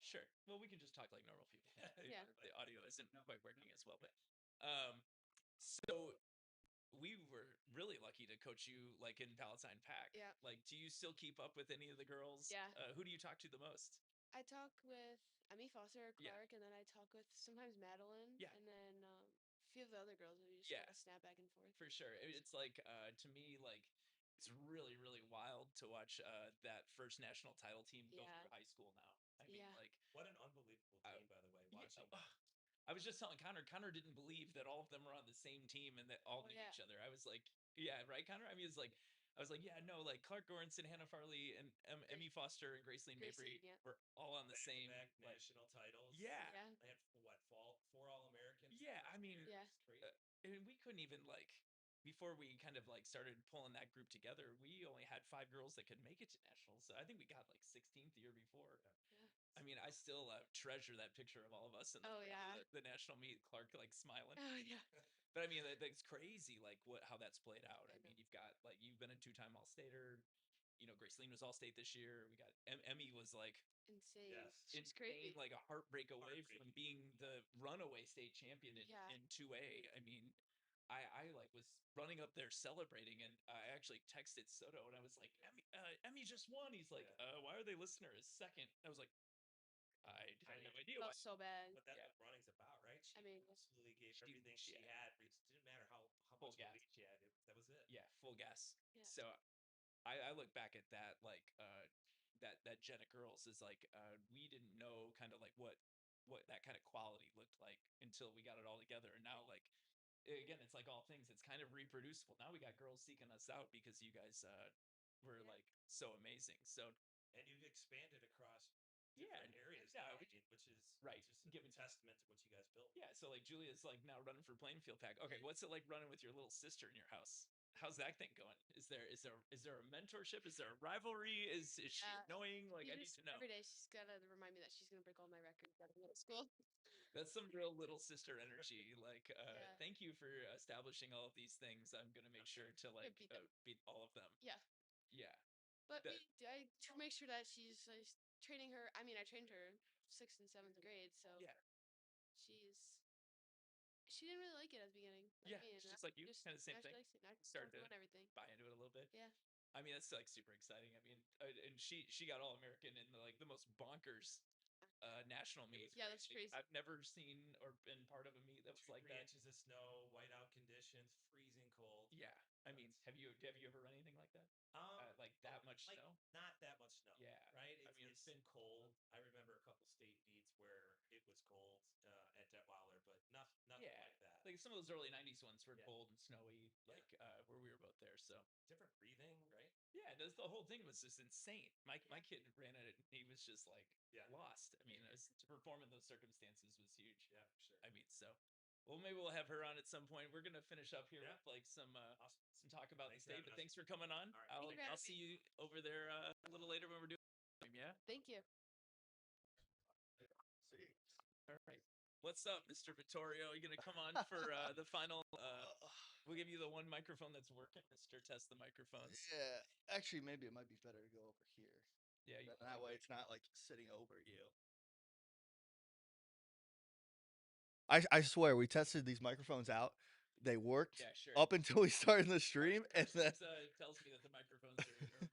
Sure. Well, we can just talk like normal people. Yeah. The audio isn't quite working as well, but so we were really lucky to coach you like in Palatine Pack. Yeah. Like, do you still keep up with any of the girls? Yeah. Who do you talk to the most? I talk with Emmy Foster, Yeah. Clark, and then I talk with sometimes Madeline. Yeah. And then a few of the other girls that we just Yeah. kind of snap back and forth. For sure. It's like to me like it's really really wild to watch that first national title team go Yeah. through high school now. I mean, Yeah. like What an unbelievable team, by the way. yeah, Watching. I was just telling Connor. Connor didn't believe that all of them were on the same team and that all Oh, knew yeah. each other. I was like, yeah, right, Connor. I mean, it's like I was like, yeah, no, like Clark Goranson, Hannah Farley, and Emmy Foster and Graceline Mabry Graceline, yeah. were all on the same Back like, national titles. yeah. Yeah. They had four All-Americans. Yeah, I mean, Yeah. It's crazy. and we couldn't even like before we kind of like started pulling that group together. We only had 5 girls that could make it to nationals. So I think we got like 16th the year before. Yeah. I mean, I still treasure that picture of all of us in Oh, yeah. the national meet. Clark like smiling. Oh, yeah. But I mean, that's crazy. Like how that's played out. I I know. mean, you've got like you've been a 2-time All-Stater. Graceline was All-State this year. We got Emmy was like Insane. Yes. She's insane, crazy. like a heartbreak away from being the runaway state champion Yeah. in 2A. I mean, I like was running up there celebrating, and I actually texted Soto, and I was like, Emmy just won. He's like, why are they listing her as second? I was like, I had no idea why. Felt so bad. But that's Yeah. what running's about, right? She I mean, absolutely gave She- everything she yeah. had. It didn't matter how Full much gas. weight she had. That was it. Yeah, full gas. Yeah. So I look back at that like that Gen of girls is like we didn't know kind of like what that kind of quality looked like until we got it all together, and now like again it's like all things, it's kind of reproducible. Now we got girls seeking us out because you guys were Yeah. like so amazing. So And you've expanded across yeah, different areas yeah, now, we- which is right, just a given testament to what you guys built. yeah, so like Julia's like now running for Plainfield Pack. Okay, what's it like running with your little sister in your house? How's that thing going? Is there a mentorship? Is there a rivalry? Is she Yeah, annoying? Like She I need just, to know. every day she's gotta remind me that she's gonna break all my records out of middle school. That's some real little sister energy. Like, Yeah. thank you for establishing all of these things. I'm gonna make sure to like beat them. beat all of them. Yeah. Yeah. But That- I to make sure that she's training her. I mean, I trained her 6th and 7th grade, so Yeah. she didn't really like it at the beginning. Like Yeah, me, and it's just now like you, just kinda same now she thing. likes it. Now she's Started started to doing everything. buy into it a little bit. Yeah. I mean, that's like super exciting. I mean, and she got All American in like the most bonkers national meet. Yeah, that's crazy. I've never seen or been part of a meet that was like 3 that. inches of snow, whiteout conditions, freezing cold. Yeah, I mean, have you ever run anything like that? Like that much like, snow? Not that much snow. Yeah, right. I mean, It's been cold. I remember a couple state meets where it was cold at Detweiler, but nothing Yeah, like that. like some of those early '90s ones were Yeah. cold and snowy, Yeah. like where we were both there. So Different breathing, right? yeah, the whole thing was just insane. My kid ran it, and he was just like Yeah. lost. I mean, to perform in those circumstances was huge. Yeah, for sure. I mean, so well, maybe we'll have her on at some point. We're gonna finish up here Yeah. with like some Awesome. some talk about Thanks the for state. having But us. thanks for coming on. All right. I'll Thank you for I'll having see you over there a little later when we're doing. Yeah. Thank you. See. All right. What's up, Mr. Vittorio? Are you gonna come on for the final? We'll give you the one microphone that's working. Mr. Test the microphones. Yeah, actually, maybe it might be better to go over here. Yeah. That way, it's not like sitting over you. I swear, we tested these microphones out. They worked Yeah, sure. up until we started the stream, and then tells me that the microphones are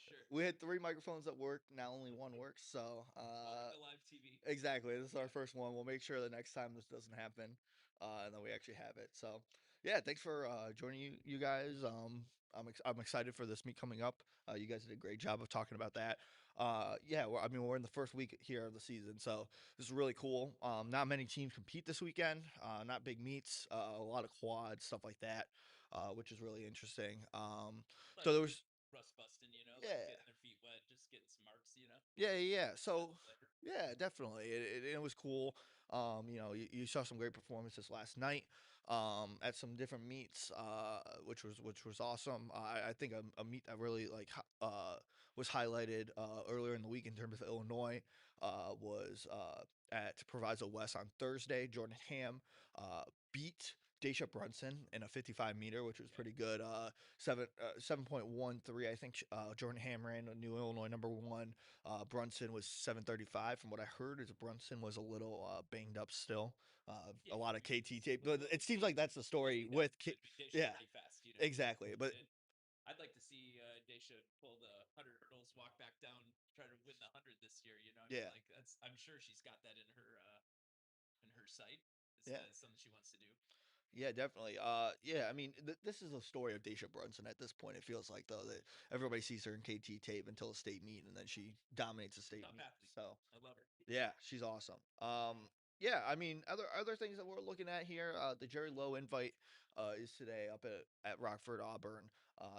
sure. we had 3 microphones that work. Now only one works. So, Welcome to live TV. exactly, this is our Yeah. first one. We'll make sure the next time this doesn't happen, and then we actually have it. So, yeah, thanks for joining you guys. I'm excited for this meet coming up. You guys did a great job of talking about that. Yeah, I mean, we're in the first week here of the season, so this is really cool. Not many teams compete this weekend. Not big meets. A lot of quads, stuff like that, which is really interesting. So there was rust busting, like Yeah. getting their feet wet, just getting some marks, Yeah. So later. yeah, definitely, it was cool. You saw some great performances last night at some different meets, which was awesome. I think a meet that really was highlighted earlier in the week in terms of Illinois was at Proviso West on Thursday. Jordan Ham beat Daisha Brunson in a 55 meter, which was pretty good. 7.13, I think. Jordan Ham ran a New Illinois #1. Brunson was 7:35. From what I heard, is Brunson was a little banged up still. A lot of KT tape, but it seems like that's the story with yeah, pretty fast, exactly. But I'd like to see Daisha pull the 100 hurdles, walk back down, try to win the 100 this year. Yeah. Like I'm sure she's got that in her sight. Yeah. Something she wants to do. Yeah, definitely. Yeah, I mean, this is a story of Daisha Brunson at this point. It feels like though that everybody sees her in KT tape until a state meet, and then she dominates a state Top meet. athlete. So I love her. yeah, she's awesome. Yeah, I mean, other things that we're looking at here. The Jerry Lowe invite is today up at Rockford Auburn.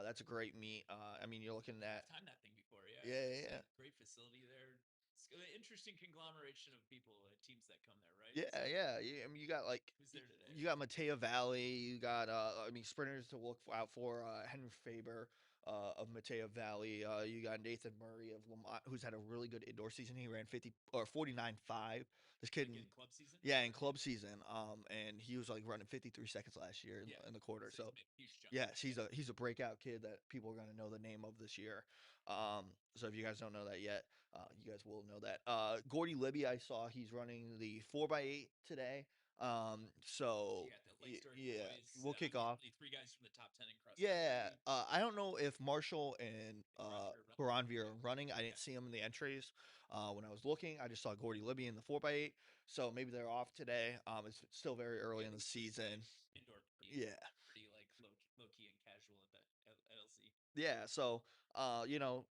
That's a great meet. I mean, you're looking at I've timed that thing before. Yeah. Yeah. Great facility there. It's an interesting conglomeration of people, teams that come there, right? Yeah. I mean, you got like Who's there today? you got Matea Valley. You got I mean, sprinters to look out for. Henry Faber of Matea Valley. You got Nathan Murray of Lamont, who's had a really good indoor season. He ran 50 or 49.5. This kid in club season. Yeah, in club season. And he was like running 53 seconds last year in the quarter. So huge jump. yes, he's a breakout kid that people are going to know the name of this year. So if you guys don't know that yet, you guys will know that. Gordy Libby, I saw he's running the 4x8 today. So yeah, we'll kick off. 3 guys from the top 10 in cross. Yeah, I don't know if Marshall and Karanvir are running. I didn't Okay. see them in the entries when I was looking. I just saw Gordy Libby in the 4x8. So maybe they're off today. It's still very early in the season. Indoor. Yeah. Pretty like low key and casual at the LC. Yeah, so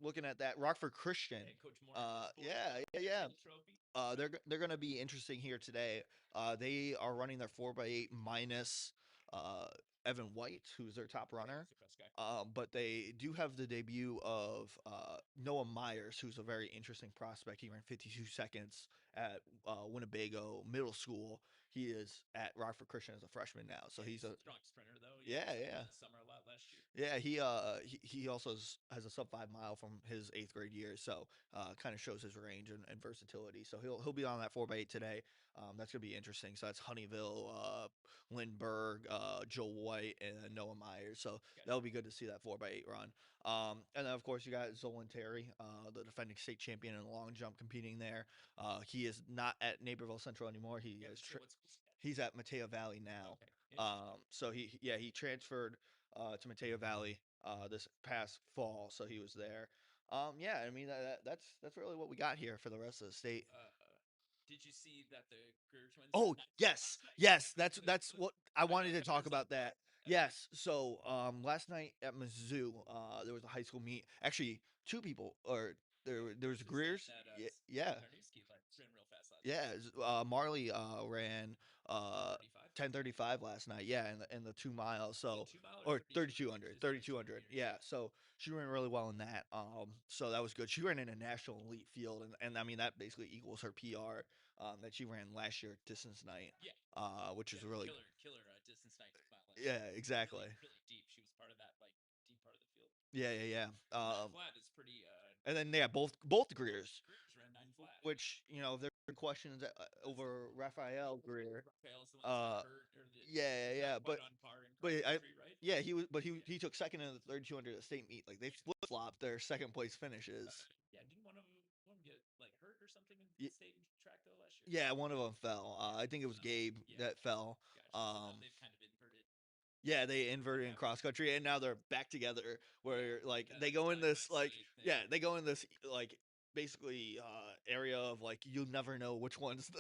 looking at that, Rockford Christian. Hey, Coach Moore. Yeah. Trophy. They're gonna be interesting here today. They are running their 4x8 minus Evan White, who's their top runner. But they do have the debut of Noah Myers, who's a very interesting prospect. He ran 52 seconds at Winnebago Middle School. He is at Rockford Christian as a freshman now, so he's a strong sprinter though. Yeah. The summer a lot last year. Yeah, he also has a sub 5 mile from his 8th grade year, so kind of shows his range and versatility. So he'll be on that 4x8 today. That's gonna be interesting. So that's Honeyville, Lindbergh, Joe White, and Noah Myers. So that'll be good to see that 4x8 run. And then of course you got Zolan Terry, the defending state champion in the long jump, competing there. He is not at Naperville Central anymore. He's at Matea Valley now. Okay. So he transferred to Mateo Valley this past fall, so he was there. Yeah, I mean that's really what we got here for the rest of the state. Did you see that the Greer twins ran Oh, 9-5 yes. last night? Yes, I mean, that's what I I know wanted to talk Gunter's about up that. there. I mean, Yes. So, last night at Mizzou, there was a high school meet. Actually, two people or there was Chris was saying Greer's. that Yeah. Sarnowski ran real fast last Yeah, night. Marley ran 10:35. 10:35 last night. Yeah, in the 2 miles. Was it So 2 mile or or 3,200? 3200, 3200. Yeah. So she ran really well in that. So that was good. She ran in a national elite field, and I mean that basically equals her PR that she ran last year distance night. Yeah. Which is Yeah, really killer distance night mile last yeah, year. exactly. Really deep. She was part of that like deep part of the field. Yeah, yeah, yeah. Flat is pretty. And then yeah, both Greers, Greer's ran 9 flat. which there are questions over Raphael Greer. Raphael's the one that's got hurt, or Yeah, is yeah, not but quite on par in but cross I country, right? yeah he was but he took second in the 3200 at state meet. Like they flip flopped their second place finishes. Yeah, didn't one of them get like hurt or something in Y- state track though last year? Yeah, one of them fell. I think it was Gabe Yeah. that fell. Gotcha. So now they've kind of inverted. Yeah, they inverted in cross country, and now they're back together. Where like they go in this like yeah, they go in this like basically area of like you never know which one's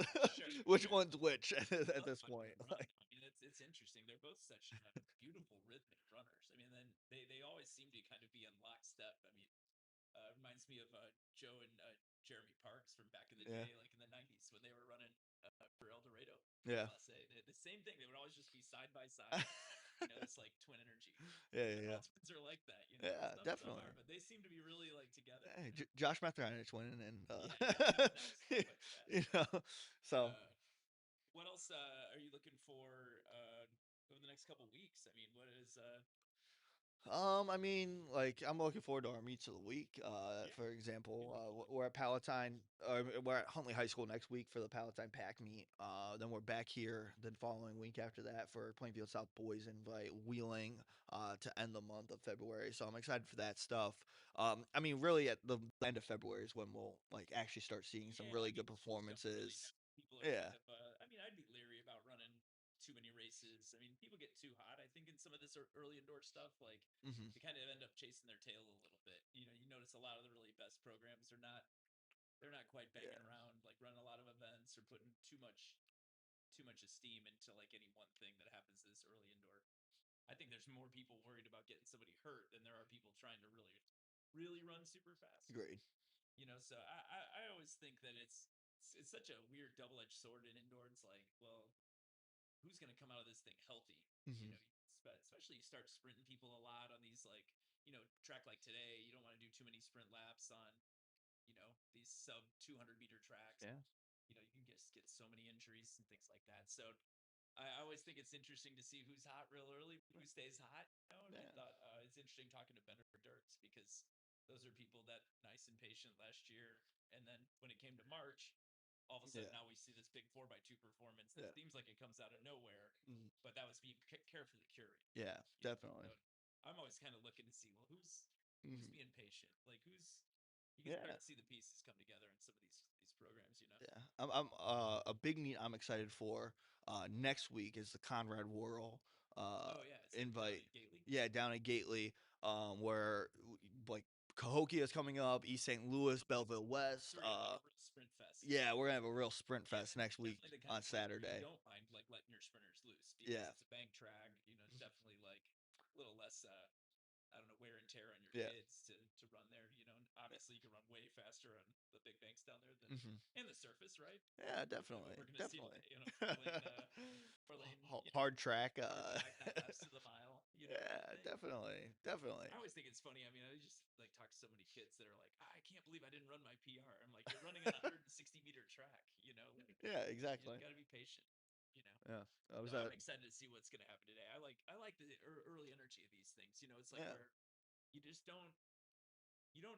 which one's which at this point. Like, I mean, it's interesting. They're both such beautiful rhythmic runners. I mean, then they always seem to kind of be in lockstep. I mean, reminds me of Joe and Jeremy Parks from back in the yeah, day, like in the '90s when they were running for El Dorado. yeah, Class A. The same thing. They would always just be side by side. It's like twin energy. yeah, Not yeah, all twins are like that. yeah, Some definitely. are, but they seem to be really like together. Hey, Josh Methranich winning, and Yeah, nice. Like that. you know, so What else are you looking for over the next couple weeks? I mean, what is I mean, like I'm looking forward to our meets of the week. Yeah. For example, we're at Palatine, we're at Huntley High School next week for the Palatine Pack meet. Then we're back here the following week after that for Plainfield South Boys Invite Wheeling to end the month of February. So I'm excited for that stuff. I mean, really at the end of February is when we'll like actually start seeing some really good performances. People are Yeah. kind of I mean, I'd be leery about running too many races. I mean, people get too hot. I think in some of this early indoor stuff, like Hmm. they kind of end up chasing their tail a little bit. You notice a lot of the really best programs are not they're not quite banging around like running a lot of events or putting too much esteem into like any one thing that happens this early indoor. I think there's more people worried about getting somebody hurt than there are people trying to really run super fast. Agreed. So I always think that it's such a weird double-edged sword in indoor. It's like, well, who's going to come out of this thing healthy? Hmm. Especially you start sprinting people a lot on these like track like today. You don't want to do too many sprint laps on these sub 200-meter tracks. Yeah. You can just get so many injuries and things like that. So I always think it's interesting to see who's hot real early, who stays hot. And I thought it's interesting talking to Benner Dirks because those are people that nice and patient last year. And then when it came to March, all of a sudden now we see this big 4x2 performance that seems like it comes out of nowhere, but that was being carefully curated. Yeah, definitely. So I'm always kind of looking to see, well, who's being patient, like who's you can start to see the pieces come together in some of these programs. Yeah, I'm a big meet I'm excited for next week is the Conrad Worrell Oh yeah, it's invite. down in Gately. Yeah, down at Gately, where like Cahokia is coming up, East St. Louis, Belleville West. So we're gonna have a real sprint fest. Yeah, we're gonna have a real sprint fest next week Definitely the kind on of place where Saturday. you don't mind like letting your sprinters loose because it's a bank track. It's definitely like a little less I don't know, wear and tear on your kids to run there. And obviously you can run way faster on the big banks down there than and the surface, right? Yeah, definitely, We're gonna definitely. see, 4 lane, Hard track. hard track, not laps to the mile. Yeah, definitely, definitely. I always think it's funny. I mean, I just like talk to so many kids that are like, I can't believe I didn't run my PR. I'm like, you're running a 160-meter track. Yeah, exactly. You got to be patient. Yeah, I was I'm excited to see what's going to happen today. I like the early energy of these things. It's like where you just don't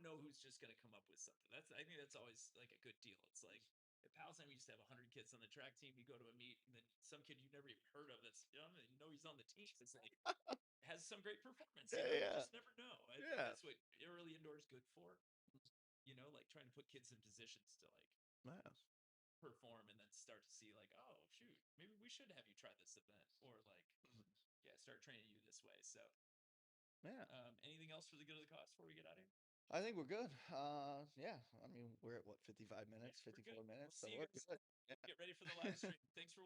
know who's just going to come up with something. I think that's always like a good deal. It's like at Palestine, we used to have 100 kids on the track team. You go to a meet, and then some kid you've never even heard of that's he's on the team. It's like has some great performance. You just never know. I think that's what early indoor is good for. Like trying to put kids in positions to like perform and then start to see like, oh shoot, maybe we should have you try this event or like start training you this way. So Yeah. Anything else for the good of the cause before we get out of here? I think we're good. Yeah. I mean, we're at what, 55 Yeah, minutes, we're good. 54 We'll minutes, so see you we're guys. good. Yeah. Get ready for the live stream. Thanks for